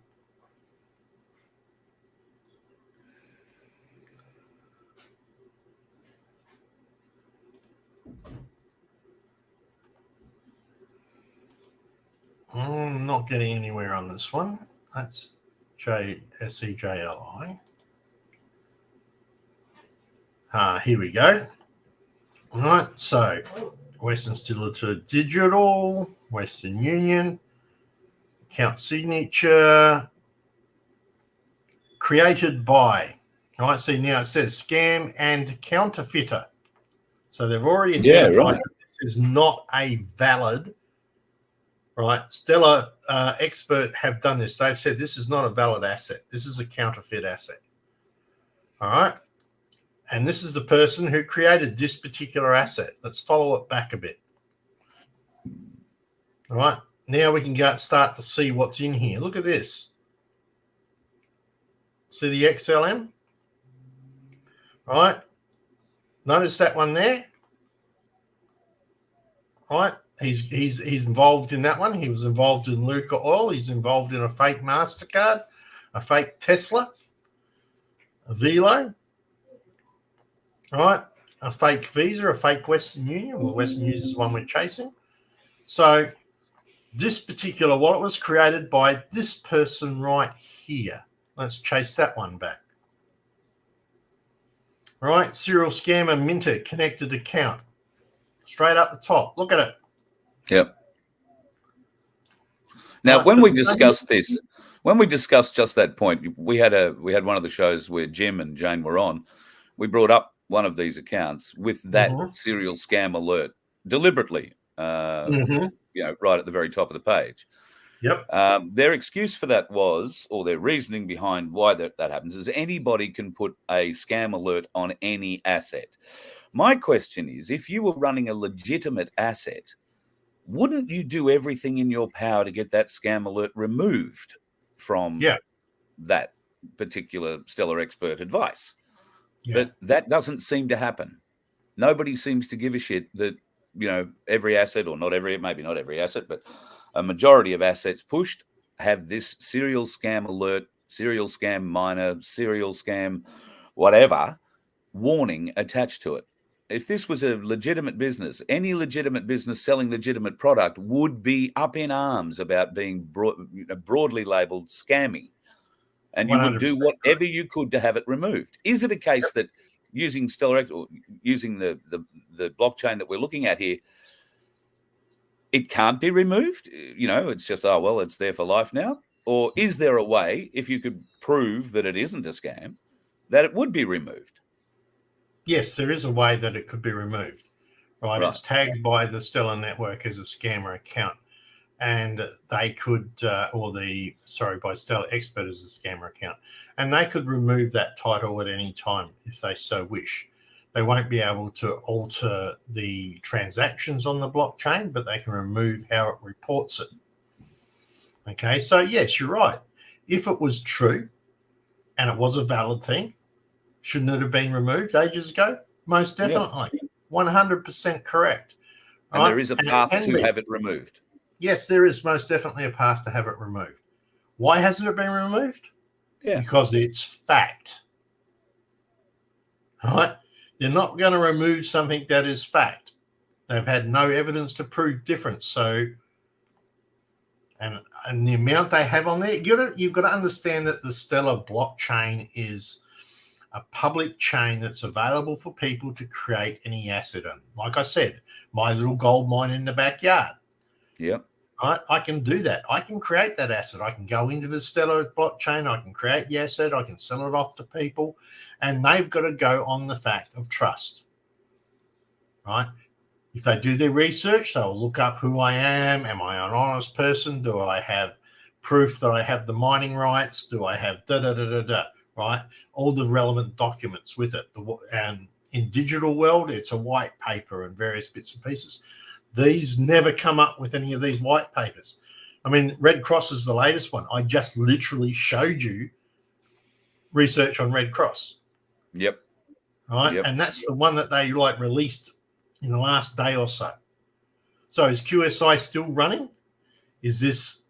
I'm not getting anywhere on this one. That's SEJLI. Here we go. All right, so Western Digital Digital, Western Union, account signature, created by. All right, see now it says scam and counterfeiter. So they've already identified that this is not a valid. Right, Stellar Expert have done this. They've said this is not a valid asset. This is a counterfeit asset. All right, and this is the person who created this particular asset. Let's follow it back a bit. All right, now we can start to see what's in here. Look at this. See the XLM? All right, notice that one there. All right. He's involved in that one. He was involved in Luca Oil. He's involved in a fake MasterCard, a fake Tesla, a Velo, all right, a fake Visa, a fake Western Union. Well, Western Union is the one we're chasing. So this particular wallet was created by this person right here. Let's chase that one back. All right, serial scammer Minter connected account. Straight up the top. Look at it. Yep. Now, when we discussed this, when we discussed just that point, we had one of the shows where Jim and Jane were on. We brought up one of these accounts with that serial scam alert deliberately, right at the very top of the page. Yep. Their excuse for that was, or their reasoning behind why that happens, is anybody can put a scam alert on any asset. My question is, if you were running a legitimate asset, wouldn't you do everything in your power to get that scam alert removed from that particular Stellar Expert advice? But that doesn't seem to happen. Nobody seems to give a shit that, every asset, or maybe not every asset, but a majority of assets pushed have this serial scam alert, serial scam minor, serial scam whatever warning attached to it. If this was a legitimate business, any legitimate business selling legitimate product would be up in arms about being broadly labeled scammy. And you would do whatever you could to have it removed. Is it a case that using Stellar X, or using the blockchain that we're looking at here, it can't be removed? It's just, it's there for life now. Or is there a way, if you could prove that it isn't a scam, that it would be removed? Yes, there is a way that it could be removed. Right. It's tagged by the Stellar Network as a scammer account. And they could, by Stellar Expert as a scammer account. And they could remove that title at any time if they so wish. They won't be able to alter the transactions on the blockchain, but they can remove how it reports it. Okay, so yes, you're right. If it was true and it was a valid thing, shouldn't it have been removed ages ago? Most definitely. 100% correct. And there is a path to have it removed. Yes, there is most definitely a path to have it removed. Why hasn't it been removed? Yeah. Because it's fact. Right? They're not going to remove something that is fact. They've had no evidence to prove different. So, and the amount they have on there, you've got to understand that the Stellar blockchain is a public chain that's available for people to create any asset on. Like I said, my little gold mine in the backyard. Yep. Right? I can do that. I can create that asset. I can go into the Stellar blockchain. I can create the asset. I can sell it off to people. And they've got to go on the fact of trust. Right? If they do their research, they'll look up who I am. Am I an honest person? Do I have proof that I have the mining rights? Do I have da-da-da-da-da? Right? All the relevant documents with it. And in digital world, it's a white paper and various bits and pieces. These never come up with any of these white papers. I mean, Red Cross is the latest one. I just literally showed you research on Red Cross. Yep. Right. Yep. And that's the one that they released in the last day or so. So is QSI still running? Is this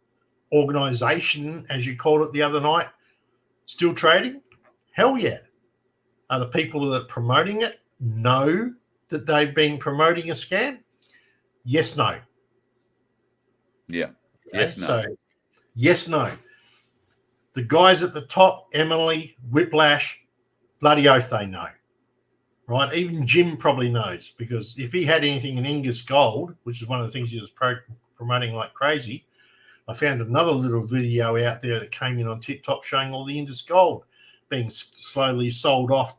organization, as you called it the other night, still trading? Hell yeah. Are the people that are promoting it know that they've been promoting a scam? Yes, no. Yeah. Okay? Yes, no. So, yes, no. The guys at the top, Emily, Whiplash, bloody oath they know. Right? Even Jim probably knows, because if he had anything in Ingus Gold, which is one of the things he was promoting like crazy, I found another little video out there that came in on TikTok showing all the Ingus Gold being slowly sold off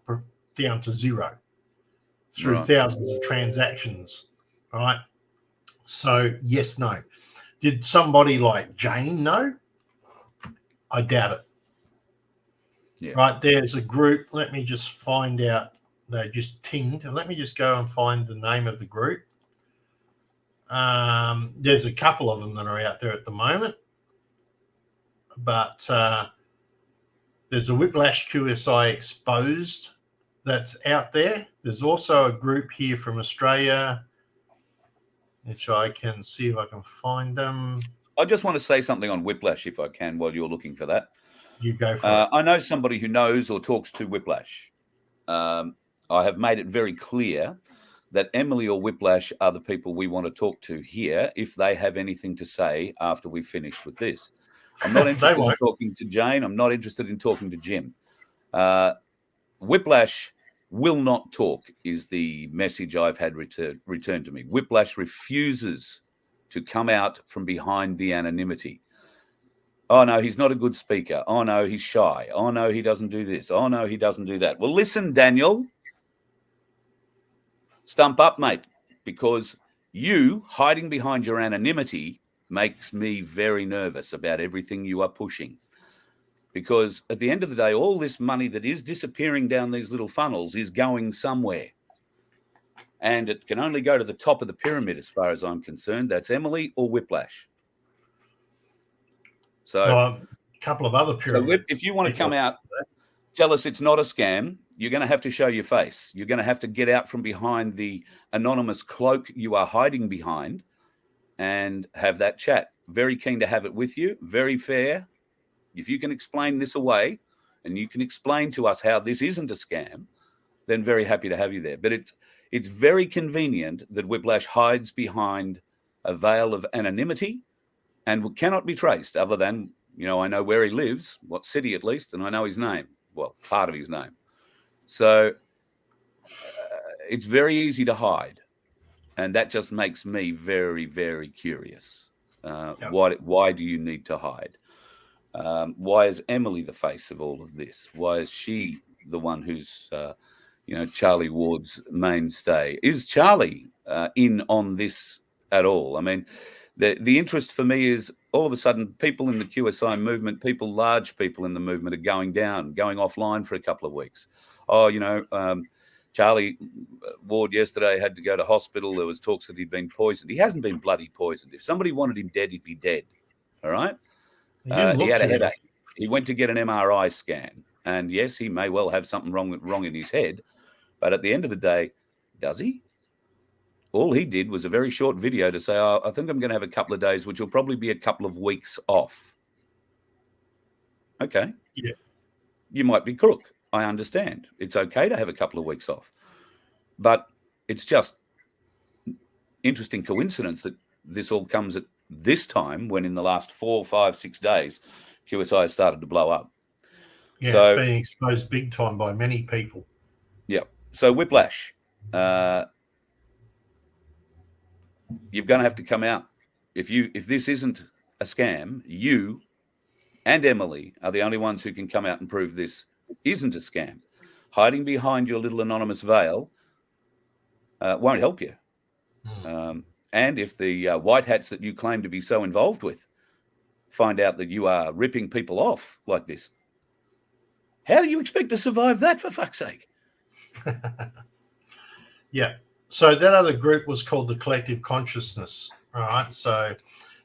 down to zero through thousands of transactions. Right? So, yes, no. Did somebody like Jane know? I doubt it. Yeah. Right, there's a group. Let me just find out. They just tinged. And let me just go and find the name of the group. There's a couple of them that are out there at the moment. But there's a Whiplash QSI Exposed that's out there. There's also a group here from Australia, which I can see if I can find them. I just want to say something on Whiplash, if I can, while you're looking for that. You go for it. I know somebody who knows or talks to Whiplash. I have made it very clear that Emily or Whiplash are the people we want to talk to here if they have anything to say after we've finished with this. I'm not interested in talking to Jane. I'm not interested in talking to Jim. Whiplash will not talk is the message I've had returned to me. Whiplash refuses to come out from behind the anonymity. Oh, no, he's not a good speaker. Oh, no, he's shy. Oh, no, he doesn't do this. Oh, no, he doesn't do that. Well, listen, Daniel. Stump up, mate, because you hiding behind your anonymity makes me very nervous about everything you are pushing. Because at the end of the day, all this money that is disappearing down these little funnels is going somewhere. And it can only go to the top of the pyramid as far as I'm concerned. That's Emily or Whiplash. So a couple of other pyramids. So if you want to come out, tell us it's not a scam, you're going to have to show your face. You're going to have to get out from behind the anonymous cloak you are hiding behind and have that chat. Very keen to have it with you. Very fair. If you can explain this away and you can explain to us how this isn't a scam, then very happy to have you there. But it's very convenient that Whiplash hides behind a veil of anonymity and cannot be traced other than, I know where he lives, what city at least, and I know his name. Well, part of his name. So it's very easy to hide. And that just makes me very, very curious. Why do you need to hide? Why is Emily the face of all of this? Why is she the one who's, Charlie Ward's mainstay? Is Charlie in on this at all? I mean, the interest for me is all of a sudden people in the QSI movement, large people in the movement are going offline for a couple of weeks. Charlie Ward yesterday had to go to hospital. There was talks that he'd been poisoned. He hasn't been bloody poisoned. If somebody wanted him dead, he'd be dead. All right? He had a headache. He went to get an MRI scan. And yes, he may well have something wrong in his head. But at the end of the day, does he? All he did was a very short video to say, I think I'm going to have a couple of days, which will probably be a couple of weeks off. Okay. Yeah. You might be crook. I understand. It's okay to have a couple of weeks off. But it's just interesting coincidence that this all comes at this time when in the last 4, 5, 6 days, QSI has started to blow up. Yeah, So, it's been exposed big time by many people. yeah. So whiplash. You're going to have to come out. If this isn't a scam, you and Emily are the only ones who can come out and prove this isn't a scam. Hiding behind your little anonymous veil won't help you. And if the white hats that you claim to be so involved with find out that you are ripping people off like this, how do you expect to survive that, for fuck's sake? Yeah. So that other group was called the Collective Consciousness, right? So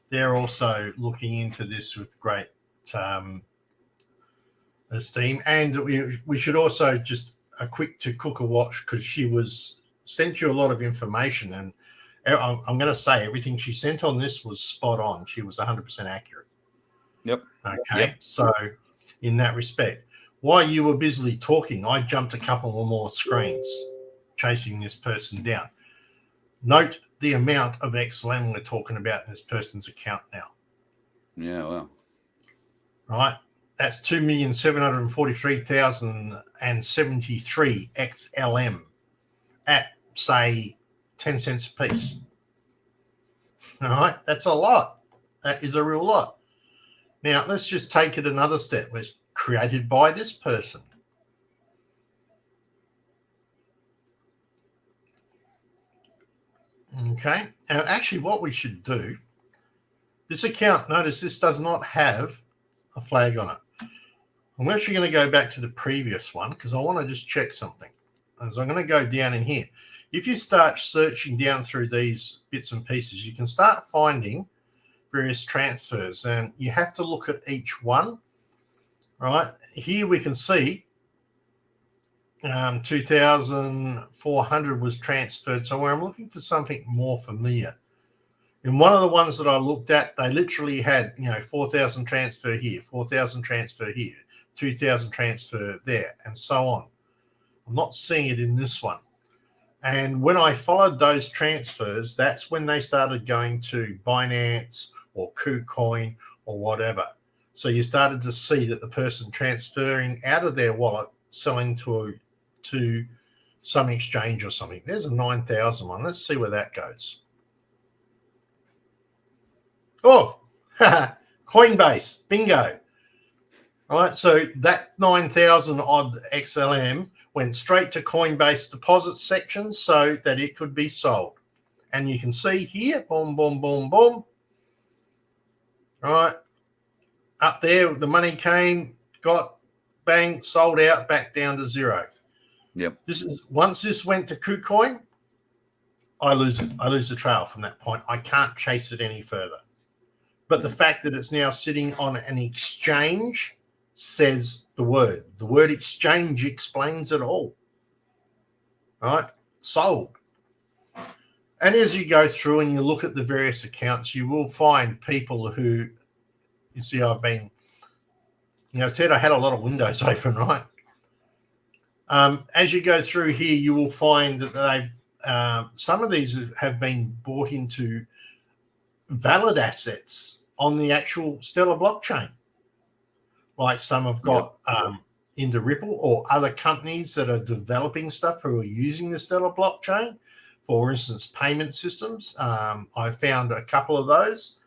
they're also looking into this with great esteem. And we should also just a quick to Cook a watch, because she was sent you a lot of information, and I'm going to say everything she sent on this was spot on. She was 100% accurate. Yep. Okay. Yep. So in that respect, while you were busily talking, I jumped a couple of more screens chasing this person down. Note the amount of XLM we're talking about in this person's account now. Yeah, well. Right? That's 2,743,073 XLM at, say, 10 cents a piece. All right? That's a lot. That is a real lot. Now, let's just take it another step. Was created by this person. Okay. Now, actually, what we should do, this account, notice this does not have a flag on it. I'm actually going to go back to the previous one because I want to just check something. As I'm going to go down in here. If you start searching down through these bits and pieces, you can start finding various transfers, and you have to look at each one. Right here we can see 2,400 was transferred somewhere. I'm looking for something more familiar. In one of the ones that I looked at, they literally had 4,000 transfer here, 4,000 transfer here, 2,000 transfer there, and so on. I'm not seeing it in this one. And when I followed those transfers, that's when they started going to Binance or KuCoin or whatever. So you started to see that the person transferring out of their wallet, selling to some exchange or something. There's a 9,000 one. Let's see where that goes. Oh, Coinbase, bingo. All right, so that 9,000 odd XLM went straight to Coinbase deposit section so that it could be sold. And you can see here, boom, boom, boom, boom. All right, up there, the money came, got bang, sold out, back down to zero. Yep. Once this went to KuCoin, I lose it. I lose the trail from that point. I can't chase it any further. But the fact that it's now sitting on an exchange says the word. The word exchange explains it all. Right? Sold. And as you go through and you look at the various accounts, you will find people who, you see, I've been, I said I had a lot of windows open, right? As you go through here, you will find that they've, some of these have been bought into valid assets on the actual Stellar blockchain. Like some have got into Ripple or other companies that are developing stuff who are using the Stellar blockchain. For instance, payment systems. I found a couple of those.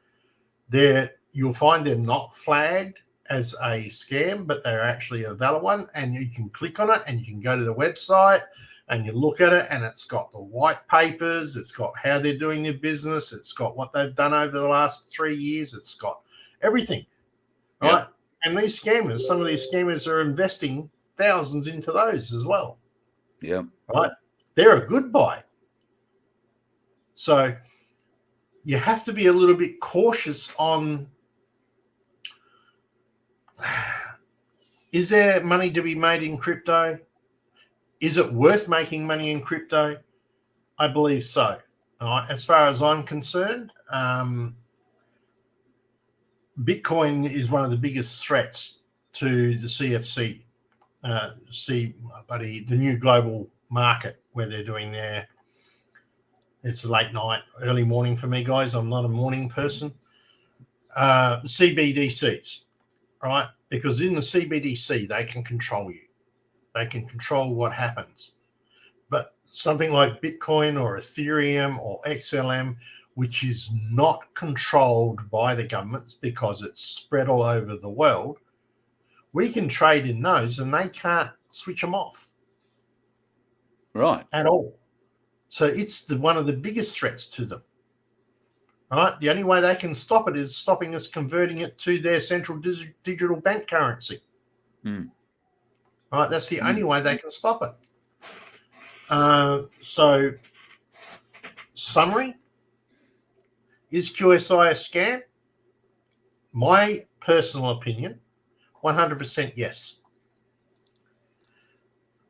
You'll find they're not flagged as a scam, but they're actually a valid one. And you can click on it and you can go to the website and you look at it, and it's got the white papers, it's got how they're doing their business, it's got what they've done over the last 3 years, it's got everything, right? Yep. And these scammers, some of these scammers are investing thousands into those as well. Yeah. Right? They're a good buy. So you have to be a little bit cautious on, is there money to be made in crypto? Is it worth making money in crypto? I believe so. All right. As far as I'm concerned, Bitcoin is one of the biggest threats to the CFC, the new global market where they're doing their. It's late night, early morning for me, guys. I'm not a morning person. CBDCs, right? Because in the CBDC, they can control you. They can control what happens. But something like Bitcoin or Ethereum or XLM, which is not controlled by the governments because it's spread all over the world, we can trade in those and they can't switch them off. Right. At all. So it's one of the biggest threats to them. Right? The only way they can stop it is stopping us converting it to their central digital bank currency. Right? That's the only way they can stop it. So, summary, is QSI a scam? My personal opinion, 100% yes.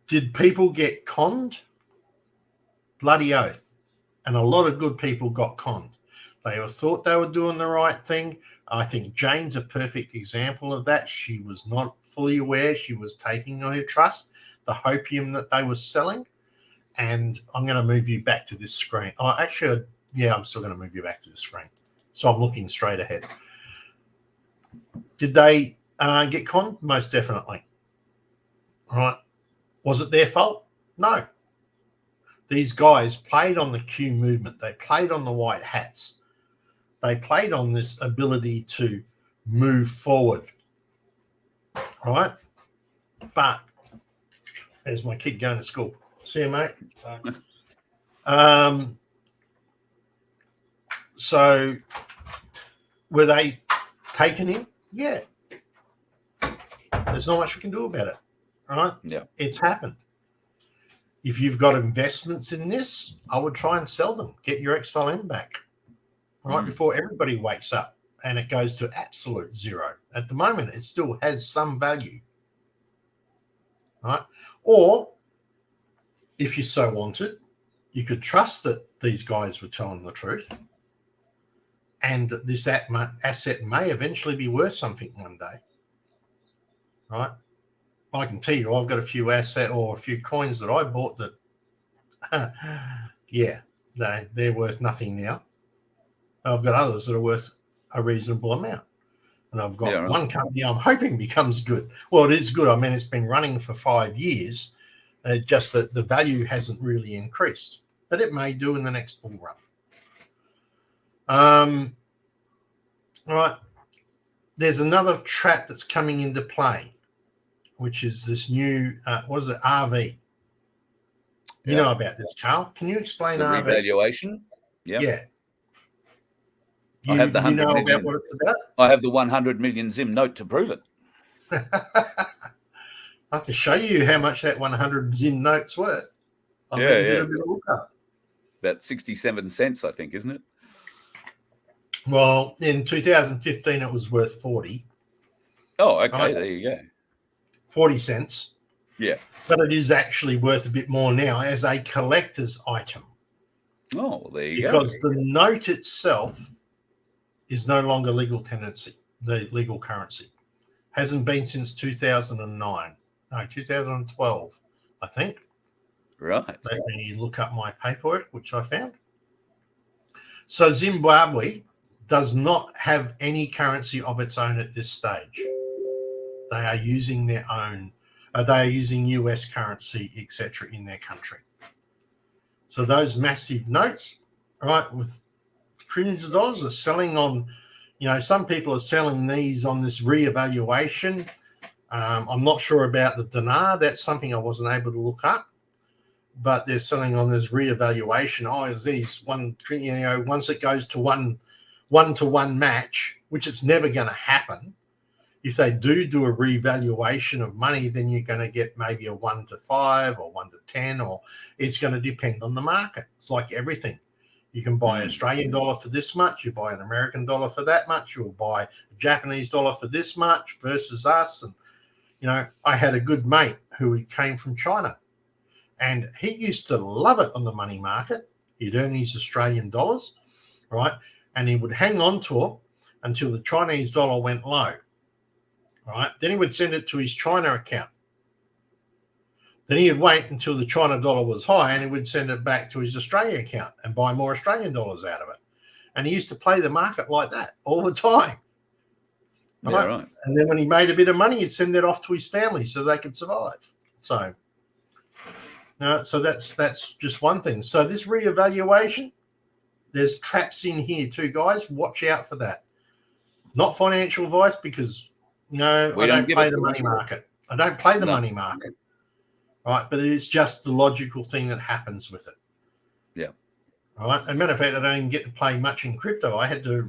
Did people get conned? Bloody oath. And a lot of good people got conned. They thought they were doing the right thing. I think Jane's a perfect example of that. She was not fully aware. She was taking on her trust, the hopium that they were selling. And I'm going to move you back to this screen. Oh, actually, yeah, I'm still going to move you back to the screen. So I'm looking straight ahead. Did they get conned? Most definitely. All right. Was it their fault? No. These guys played on the Q movement. They played on the white hats. They played on this ability to move forward. All right. But there's my kid going to school. See you, mate. So were they taken in? Yeah. There's not much we can do about it. All right. Yeah. It's happened. If you've got investments in this, I would try and sell them. Get your XLM back, right, before everybody wakes up and it goes to absolute zero. At the moment, it still has some value, right? Or if you so wanted, you could trust that these guys were telling the truth and this asset may eventually be worth something one day, right? I can tell you, I've got a few asset or a few coins that I bought that, yeah, they're worth nothing now. I've got others that are worth a reasonable amount. And I've got one company I'm hoping becomes good. Well, it is good. I mean, it's been running for 5 years, just that the value hasn't really increased. But it may do in the next bull run. All right. There's another trap that's coming into play, which is this new, what is it, RV? You know about this, Carl. Can you explain the RV? Revaluation? Yeah. I have the 100 million. About what it's about? I have the 100 million Zim note to prove it. I can show you how much that 100 Zim note's worth. I'll yeah. A bit of a look up. About 67 cents, I think, isn't it? Well, in 2015, it was worth 40. Oh, okay. Right? There you go. 40 cents. Yeah. But it is actually worth a bit more now as a collector's item. Oh, well, there you go. Because the note itself is no longer legal tenancy, the legal currency. Hasn't been since 2009. No, 2012, I think. Right. Let me look up my paperwork, which I found. So Zimbabwe does not have any currency of its own at this stage. They are using their own, they are using US currency, etc., in their country. So those massive notes, right, with trillions of dollars are selling on, some people are selling these on this reevaluation. I'm not sure about the dinar. That's something I wasn't able to look up. But they're selling on this reevaluation. Oh, is these once it goes to one-to-one match, which it's never going to happen. If they do a revaluation of money, then you're going to get maybe a 1-to-5 or 1-to-10, or it's going to depend on the market. It's like everything. You can buy an Australian dollar for this much, you buy an American dollar for that much, you'll buy a Japanese dollar for this much versus us. And, I had a good mate who came from China, and he used to love it on the money market. He'd earn his Australian dollars, right? And he would hang on to it until the Chinese dollar went low, right? Then he would send it to his China account. Then he'd wait until the China dollar was high and he would send it back to his Australian account and buy more Australian dollars out of it. And he used to play the market like that all the time. Right? Yeah, right. And then when he made a bit of money, he'd send it off to his family so they could survive. So that's just one thing. So this reevaluation, there's traps in here too, guys. Watch out for that. Not financial advice because, I don't play the money market. I don't play the money market, right? But it is just the logical thing that happens with it. Yeah. All right. As a matter of fact, I don't even get to play much in crypto. I had to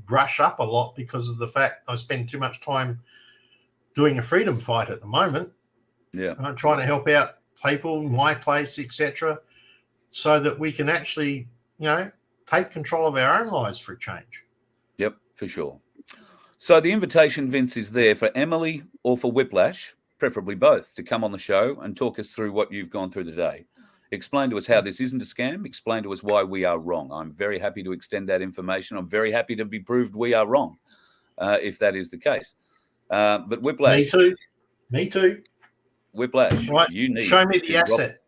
brush up a lot because of the fact I spend too much time doing a freedom fight at the moment. Yeah. I'm trying to help out people, my place, etc., so that we can actually, take control of our own lives for a change. Yep, for sure. So the invitation, Vince, is there for Emily or for Whiplash, preferably both, to come on the show and talk us through what you've gone through today. Explain to us how this isn't a scam. Explain to us why we are wrong. I'm very happy to extend that information. I'm very happy to be proved we are wrong, if that is the case. But Whiplash. Me too. Whiplash, right. You need show me the asset.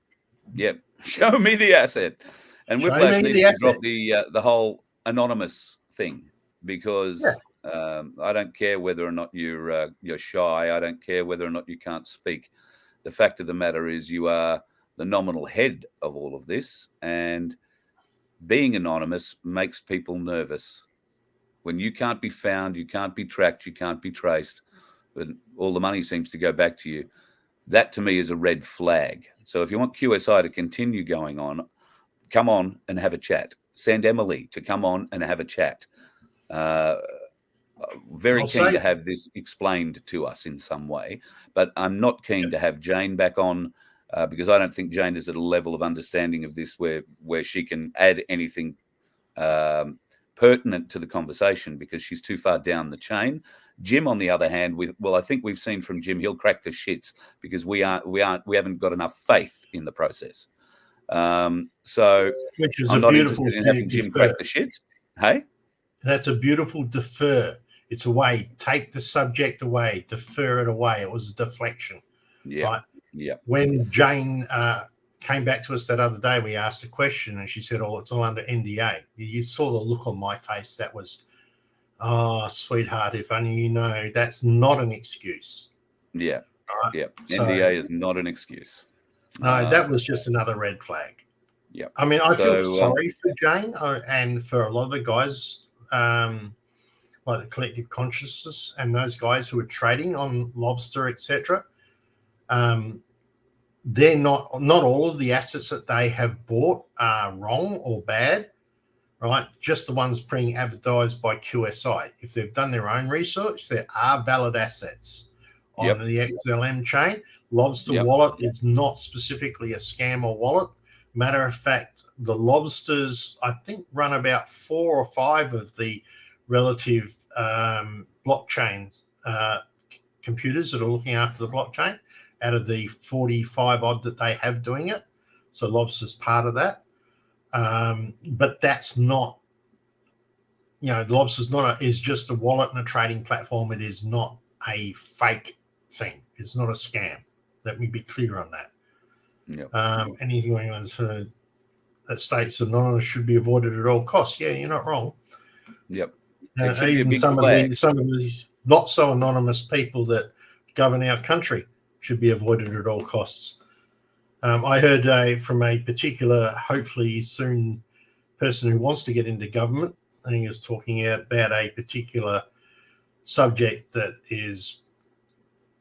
Yep, show me the asset. And Whiplash needs to drop the whole anonymous thing because I don't care whether or not you're shy. I don't care whether or not you can't speak. The fact of the matter is you are the nominal head of all of this, and being anonymous makes people nervous. When you can't be found, you can't be tracked, you can't be traced, but all the money seems to go back to you. That to me is a red flag. So if you want QSI to continue going on, come on and have a chat. Send Emily to come on and have a chat. Very keen to have this explained to us in some way, but I'm not keen to have Jane back on because I don't think Jane is at a level of understanding of this where she can add anything pertinent to the conversation because she's too far down the chain. Jim, on the other hand, I think we've seen from Jim, he'll crack the shits because we haven't got enough faith in the process. So which is I'm a not beautiful interested in having Jim crack the shits. Hey, that's a beautiful defer. It's a way, take the subject away, defer it away. It was a deflection. Yeah. Right? Yeah. When Jane came back to us that other day, we asked a question and she said, it's all under NDA. You saw the look on my face. That was, sweetheart, if only you know that's not an excuse. Yeah. Right? Yeah. So, NDA is not an excuse. No, that was just another red flag. Yeah. I mean, I feel sorry for Jane and for a lot of the guys, like the collective consciousness and those guys who are trading on Lobster, etc. They're not all of the assets that they have bought are wrong or bad, right? Just the ones being advertised by QSI. If they've done their own research, there are valid assets on the XLM chain. Lobster wallet is not specifically a scam or wallet. Matter of fact, the Lobsters, I think, run about 4 or 5 of the relative blockchains computers that are looking after the blockchain out of the 45 odd that they have doing it. So Lobster's part of that. But that's not, Lobster's is just a wallet and a trading platform. It is not a fake thing. It's not a scam. Let me be clear on that. Yep. Anything going on that states anonymous should be avoided at all costs. Yeah, you're not wrong. Yep. Even some of these not so anonymous people that govern our country should be avoided at all costs. I heard from a particular, hopefully soon, person who wants to get into government. I think he was talking about a particular subject that is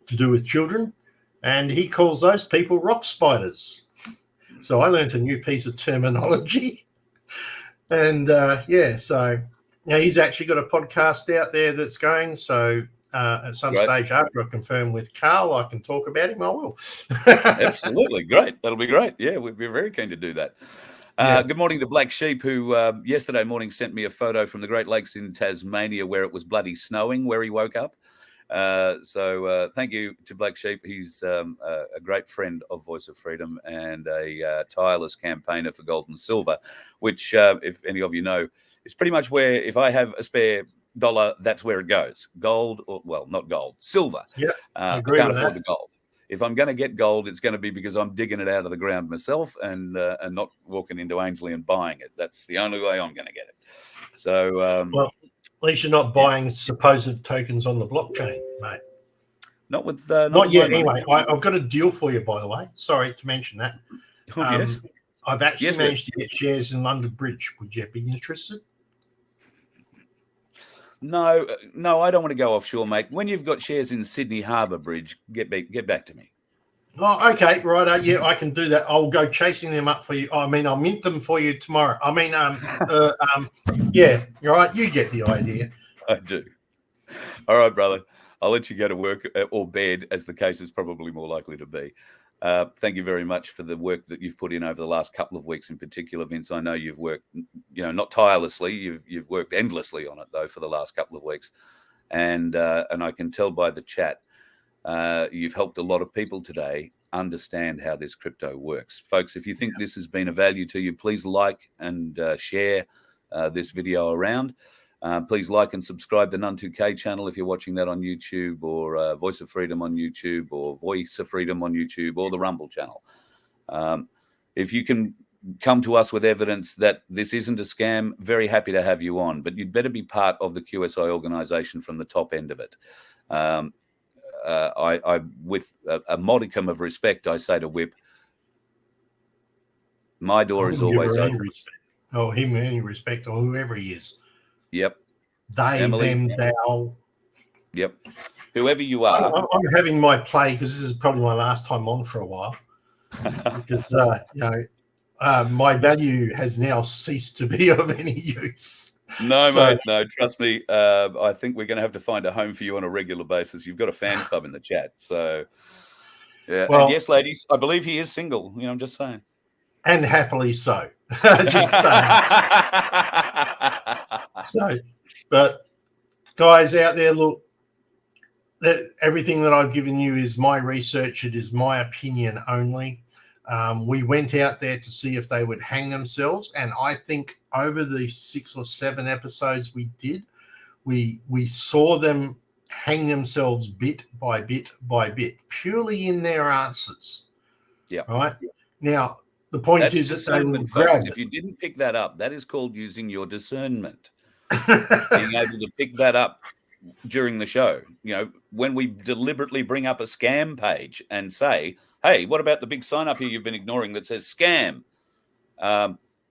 to do with children, and he calls those people rock spiders. So I learned a new piece of terminology. And so he's actually got a podcast out there that's going. So at some stage after I confirm with Carl, I can talk about him. I will. Absolutely. Great. That'll be great. Yeah, we'd be very keen to do that. Good morning to Black Sheep, who yesterday morning sent me a photo from the Great Lakes in Tasmania where it was bloody snowing where he woke up. So thank you to Black Sheep. He's a great friend of Voice of Freedom and a tireless campaigner for gold and silver, which, if any of you know, is pretty much where if I have a spare dollar, that's where it goes. Gold, or well, not gold, silver. Yeah, I I agree can't with afford that. the gold. If I'm going to get gold, it's going to be because I'm digging it out of the ground myself and not walking into Ainsley and buying it. That's the only way I'm going to get it. So, well, at least you're not buying supposed tokens on the blockchain, mate. not with not yet. my money. Anyway, I've got a deal for you, by the way. Sorry to mention that. Oh, yes. I've actually Yes, managed to get shares in London Bridge. Would you be interested? No, I don't want to go offshore, mate. When you've got shares in Sydney Harbour Bridge, get back to me. Oh, okay, right. Yeah, I can do that. I'll go chasing them up for you. I mean, I'll mint them for you tomorrow. I mean, yeah, you're right. You get the idea. I do. All right, brother. I'll let you go to work or bed, as the case is probably more likely to be. Thank you very much for the work that you've put in over the last couple of weeks in particular, Vince. I know you've worked, not tirelessly. You've worked endlessly on it, though, for the last couple of weeks. And I can tell by the chat, you've helped a lot of people today understand how this crypto works. Folks, if you think this has been of value to you, please like and share this video around. Please like and subscribe to None2K channel if you're watching that on YouTube, or Voice of Freedom on YouTube, or Voice of Freedom on YouTube, or the Rumble channel. If you can come to us with evidence that this isn't a scam, very happy to have you on. But you'd better be part of the QSI organization from the top end of it. I with a modicum of respect, I say to Whip, my door is always open. Oh, him any respect, or whoever he is. Yep. They, Emily, them, thou. Yep. Whoever you are. I'm having my play because this is probably my last time on for a while. Because my value has now ceased to be of any use. No, mate, no. Trust me. I think we're going to have to find a home for you on a regular basis. You've got a fan club in the chat, so yeah. Well, and yes, ladies, I believe he is single. I'm just saying, and happily so. Just saying. So, but guys out there, look, everything that I've given you is my research. It is my opinion only. We went out there to see if they would hang themselves, and I think over the 6 or 7 episodes we did, we saw them hang themselves bit by bit by bit, purely in their answers. Yeah. Right. Now, the point is that they will grab. If you didn't pick that up, that is called using your discernment. Being able to pick that up during the show. When we deliberately bring up a scam page and say, hey, what about the big sign up here you've been ignoring that says scam?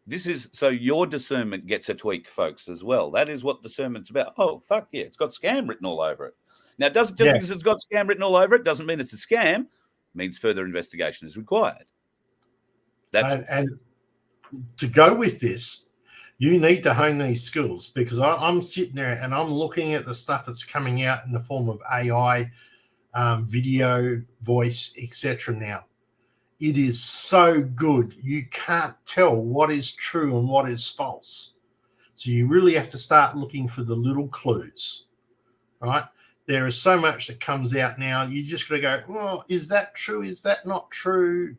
This is so your discernment gets a tweak, folks, as well. That is what discernment's about. Oh, fuck yeah, it's got scam written all over it. Now, just because it's got scam written all over it doesn't mean it's a scam. It means further investigation is required. And to go with this, you need to hone these skills, because I'm sitting there and I'm looking at the stuff that's coming out in the form of AI, video, voice, etc. now. It is so good. You can't tell what is true and what is false. So you really have to start looking for the little clues, right? There is so much that comes out now. You just got to go, well, is that true? Is that not true?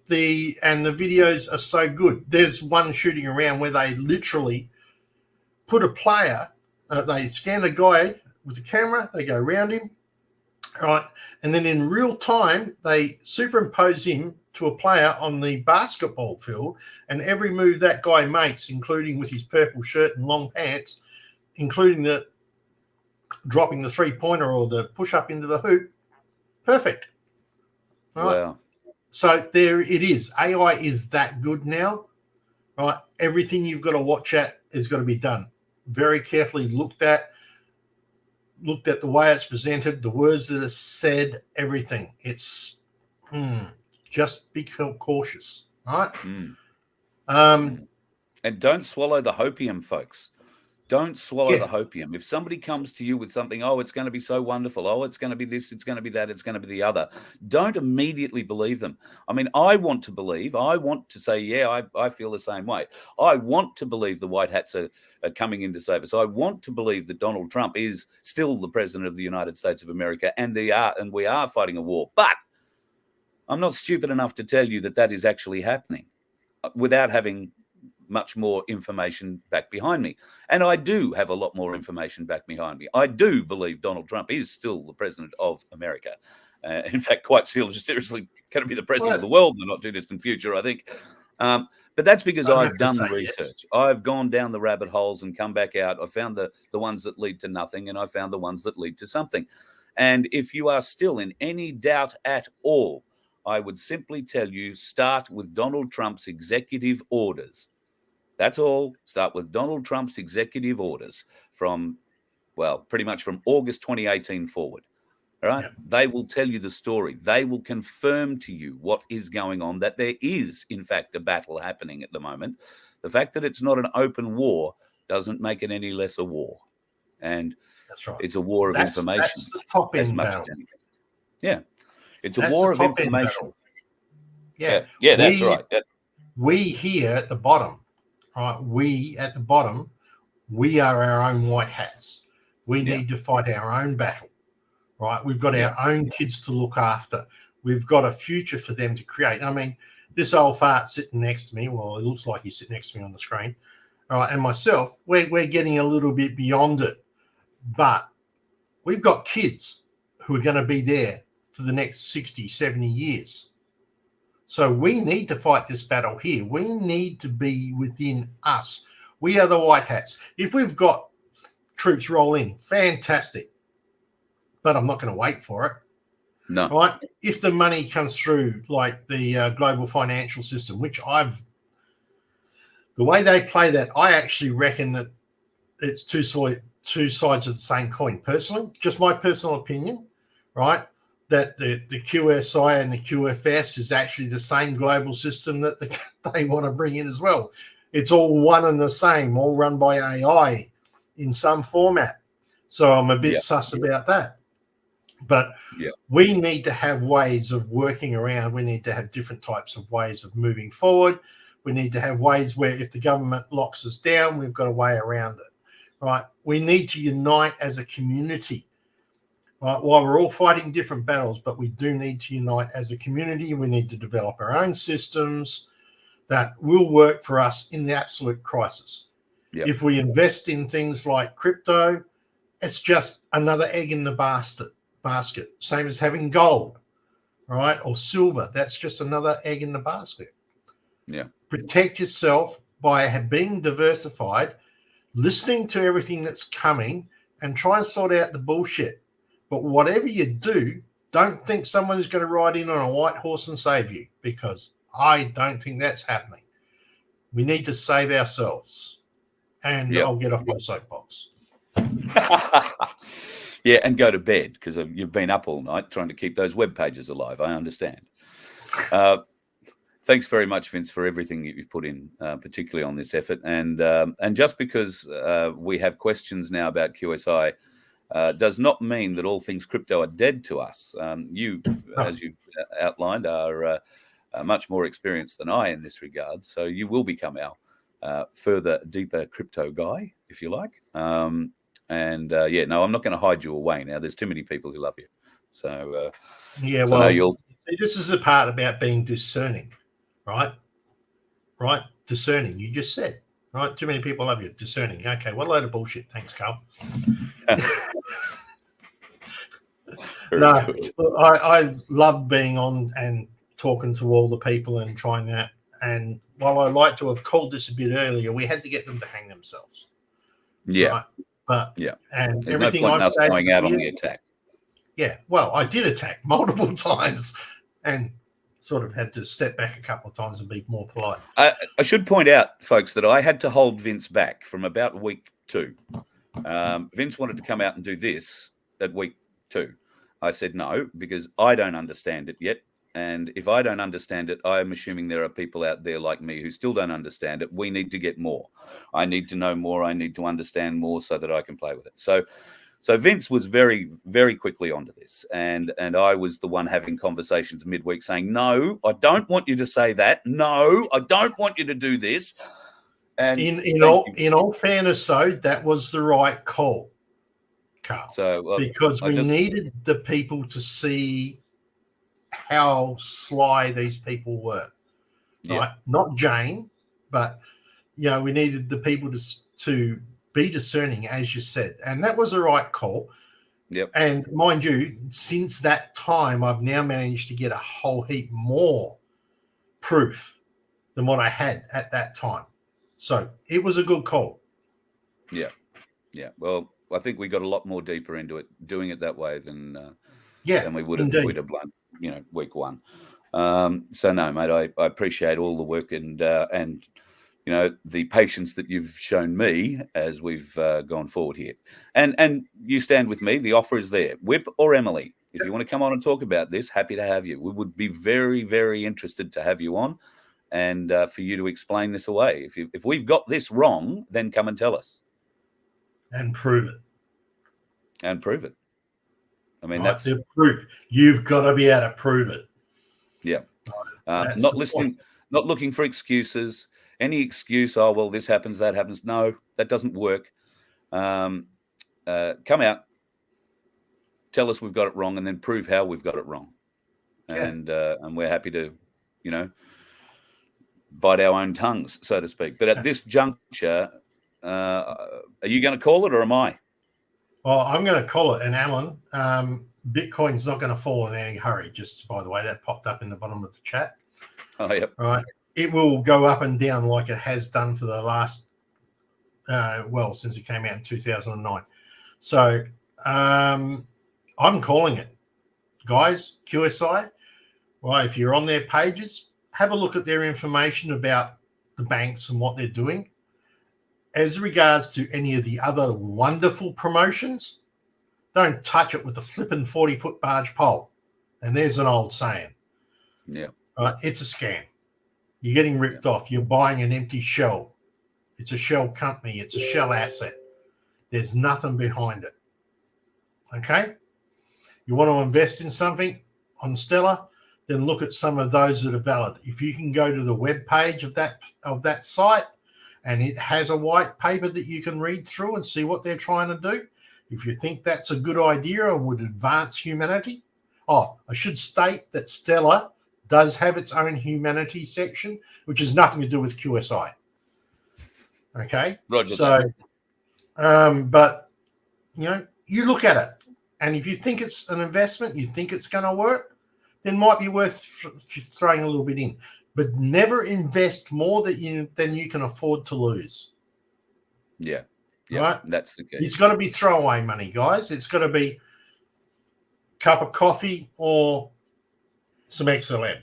The videos are so good. There's one shooting around where they literally put a player, they scan a guy with the camera, they go around him, right? And then in real time, they superimpose him to a player on the basketball field, and every move that guy makes, including with his purple shirt and long pants, including the dropping the three-pointer or the push-up into the hoop, perfect. Right? Wow. So there it is. AI is that good now, right? Everything you've got to watch at is got to be done very carefully, looked at the way it's presented, the words that are said, everything. It's just be cautious, right? And don't swallow the hopium, folks. Don't swallow the hopium. If somebody comes to you with something, oh, it's going to be so wonderful. Oh, it's going to be this, it's going to be that, it's going to be the other. Don't immediately believe them. I mean, I want to believe. I want to say, yeah, I feel the same way. I want to believe the white hats are coming in to save us. I want to believe that Donald Trump is still the president of the United States of America, and we are fighting a war. But I'm not stupid enough to tell you that is actually happening without having much more information back behind me. And I do have a lot more information back behind me. I do believe Donald Trump is still the president of America. In fact, quite seriously going to be the president of the world in the not too distant future, I think. But that's because I've done the research. Yes. I've gone down the rabbit holes and come back out. I found the ones that lead to nothing, and I found the ones that lead to something. And if you are still in any doubt at all, I would simply tell you, start with Donald Trump's executive orders. That's all. Start with Donald Trump's executive orders from, well, pretty much from August 2018 forward. All right. Yeah. They will tell you the story. They will confirm to you what is going on, that there is, in fact, a battle happening at the moment. The fact that it's not an open war doesn't make it any less a war. And that's right. It's a war of information. That's the top end battle. Yeah. It's a war of information. Yeah. Yeah, that's right. We here at the bottom, right? We at the bottom, we are our own white hats. We need to fight our own battle. Right, we've got our own kids to look after. We've got a future for them to create. I mean, this old fart sitting next to me, well, it looks like he's sitting next to me on the screen, all right, and myself, we're getting a little bit beyond it. But we've got kids who are going to be there for the next 60, 70 years. So we need to fight this battle here. We need to be within us. We are the white hats. If we've got troops roll in, fantastic. But I'm not going to wait for it. No. Right? If the money comes through like the global financial system, which the way they play that, I actually reckon that it's two sides of the same coin. Personally, just my personal opinion, right? That the QSI and the QFS is actually the same global system that they want to bring in as well. It's all one and the same, all run by AI in some format. So I'm a bit sus about that. But we need to have ways of working around. We need to have different types of ways of moving forward. We need to have ways where if the government locks us down, we've got a way around it, right? We need to unite as a community, right? While we're all fighting different battles, but we do need to unite as a community. We need to develop our own systems that will work for us in the absolute crisis. Yep. If we invest in things like crypto, it's just another egg in the basket. Same as having gold, right? Or silver. That's just another egg in the basket. Yeah. Protect yourself by being diversified, listening to everything that's coming, and try and sort out the bullshit. But whatever you do, don't think someone is going to ride in on a white horse and save you, because I don't think that's happening. We need to save ourselves. And I'll get off my soapbox. Yeah, and go to bed, because you've been up all night trying to keep those web pages alive. I understand. Thanks very much, Vince, for everything that you've put in, particularly on this effort. And just because we have questions now about QSI does not mean that all things crypto are dead to us. You, as you outlined, are much more experienced than I in this regard. So you will become our further, deeper crypto guy, if you like. I'm not going to hide you away now. There's too many people who love you. So, this is the part about being discerning, right? Right? Discerning. You just said, right? Too many people love you. Discerning. Okay, what a load of bullshit. Thanks, Carl. I love being on and talking to all the people and trying that. And while I like to have called this a bit earlier, we had to get them to hang themselves. Yeah. Right? But and there's everything no point I've us said going out on the attack. Yeah, well, I did attack multiple times and sort of had to step back a couple of times and be more polite. I should point out, folks, that I had to hold Vince back from about week 2. Vince wanted to come out and do this at week 2. I said no, because I don't understand it yet. And if I don't understand it, I'm assuming there are people out there like me who still don't understand it. We need to get more. I need to know more. I need to understand more so that I can play with it. So Vince was very, very quickly onto this. And I was the one having conversations midweek saying, no, I don't want you to say that. No, I don't want you to do this. And in all fairness, though, that was the right call, Carl. Because we needed the people to see how sly these people were, right? Not Jane, but we needed the people to be discerning, as you said, and that was the right call. Yep. And mind you, since that time, I've now managed to get a whole heap more proof than what I had at that time. So it was a good call. Yeah. Yeah. Well, I think we got a lot more deeper into it doing it that way than we would have if we'd have blown, week one. So no, mate, I appreciate all the work and the patience that you've shown me as we've gone forward here. And you stand with me. The offer is there. Whip or Emily, if you want to come on and talk about this, happy to have you. We would be very, very interested to have you on and for you to explain this away. If we've got this wrong, then come and tell us. And prove it. I mean, that's the proof. You've got to be able to prove it. Yeah. Not listening, not looking for excuses. Any excuse, oh, well, this happens, that happens. No, that doesn't work. Come out, tell us we've got it wrong, and then prove how we've got it wrong. And we're happy to, bite our own tongues, so to speak. But at this juncture, are you going to call it or am I? Well, I'm going to call it. And Alan, Bitcoin's not going to fall in any hurry. Just by the way, that popped up in the bottom of the chat. Oh, yep. Right. It will go up and down like it has done for the last, since it came out in 2009. So I'm calling it. Guys, QSI, well, if you're on their pages, have a look at their information about the banks and what they're doing. As regards to any of the other wonderful promotions, don't touch it with the flippin' 40-foot barge pole. And there's an old saying. Yeah. It's a scam. You're getting ripped off. You're buying an empty shell. It's a shell company. It's a shell asset. There's nothing behind it. Okay? You want to invest in something on Stellar, then look at some of those that are valid. If you can go to the web page of that site, and it has a white paper that you can read through and see what they're trying to do. If you think that's a good idea and would advance humanity. Oh, I should state that Stellar does have its own humanity section, which has nothing to do with QSI. Okay? Roger. So, but, you look at it. And if you think it's an investment, you think it's going to work, then it might be worth throwing a little bit in. But never invest more than you can afford to lose. Yeah. Right? That's the case. It's got to be throwaway money, guys. It's got to be a cup of coffee or some XLM.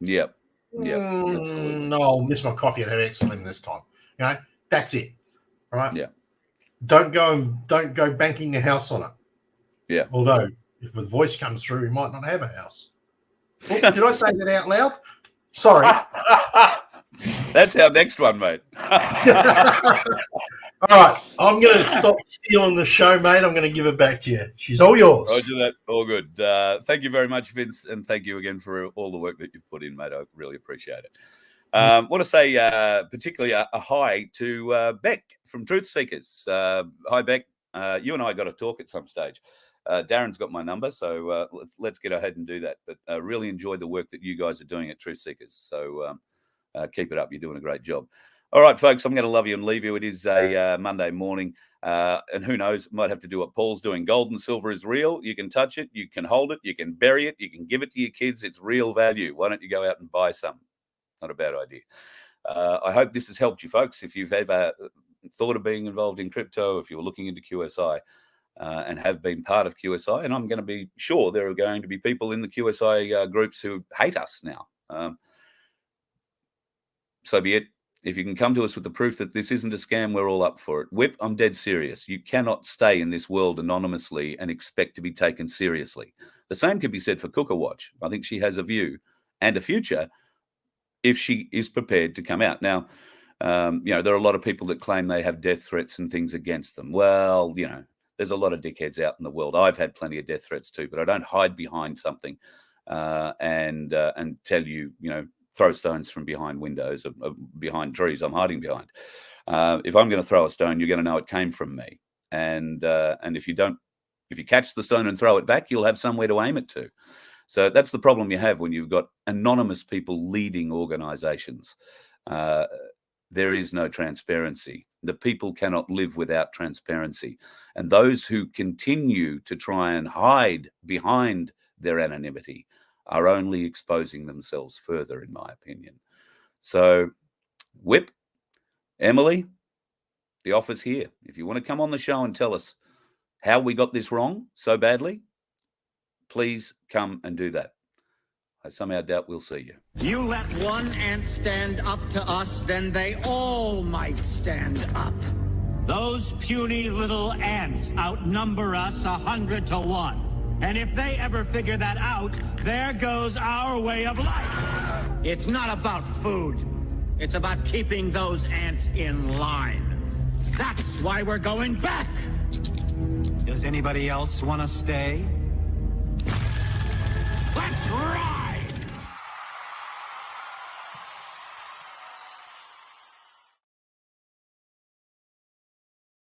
Yep. Absolutely. No, I'll miss my coffee and have XLM this time. That's it. Right? Yeah. Don't go banking the house on it. Yeah. Although if the voice comes through, we might not have a house. Oh, did I say that out loud? Sorry. That's our next one, mate. All right. I'm going to stop stealing the show, mate. I'm going to give it back to you. She's all yours. Roger that. All good. Thank you very much, Vince. And thank you again for all the work that you've put in, mate. I really appreciate it. Want to say particularly a hi to Beck from Truth Seekers. Hi, Beck. You and I got to talk at some stage. Darren's got my number, so let's get ahead and do that. But really enjoy the work that you guys are doing at Truth Seekers. So keep it up. You're doing a great job. All right, folks, I'm going to love you and leave you. It is a Monday morning, and who knows, might have to do what Paul's doing. Gold and silver is real. You can touch it. You can hold it. You can bury it. You can give it to your kids. It's real value. Why don't you go out and buy some? Not a bad idea. I hope this has helped you, folks. If you've ever thought of being involved in crypto, if you're looking into QSI, and have been part of QSI, and I'm going to be sure there are going to be people in the QSI groups who hate us now. So be it. If you can come to us with the proof that this isn't a scam, we're all up for it. Whip, I'm dead serious. You cannot stay in this world anonymously and expect to be taken seriously. The same could be said for Cooker Watch. I think she has a view and a future if she is prepared to come out. Now, there are a lot of people that claim they have death threats and things against them. Well, there's a lot of dickheads out in the world. I've had plenty of death threats too, but I don't hide behind something and tell you, throw stones from behind windows or behind trees I'm hiding behind. If I'm going to throw a stone, you're going to know it came from me. And if you catch the stone and throw it back, you'll have somewhere to aim it to. So that's the problem you have when you've got anonymous people leading organizations. there is no transparency. The people cannot live without transparency. And those who continue to try and hide behind their anonymity are only exposing themselves further, in my opinion. So, Whip, Emily, the offer's here. If you want to come on the show and tell us how we got this wrong so badly, please come and do that. I somehow doubt we'll see you. You let one ant stand up to us, then they all might stand up. Those puny little ants outnumber us 100 to 1. And if they ever figure that out, there goes our way of life. It's not about food. It's about keeping those ants in line. That's why we're going back. Does anybody else want to stay? Let's rock!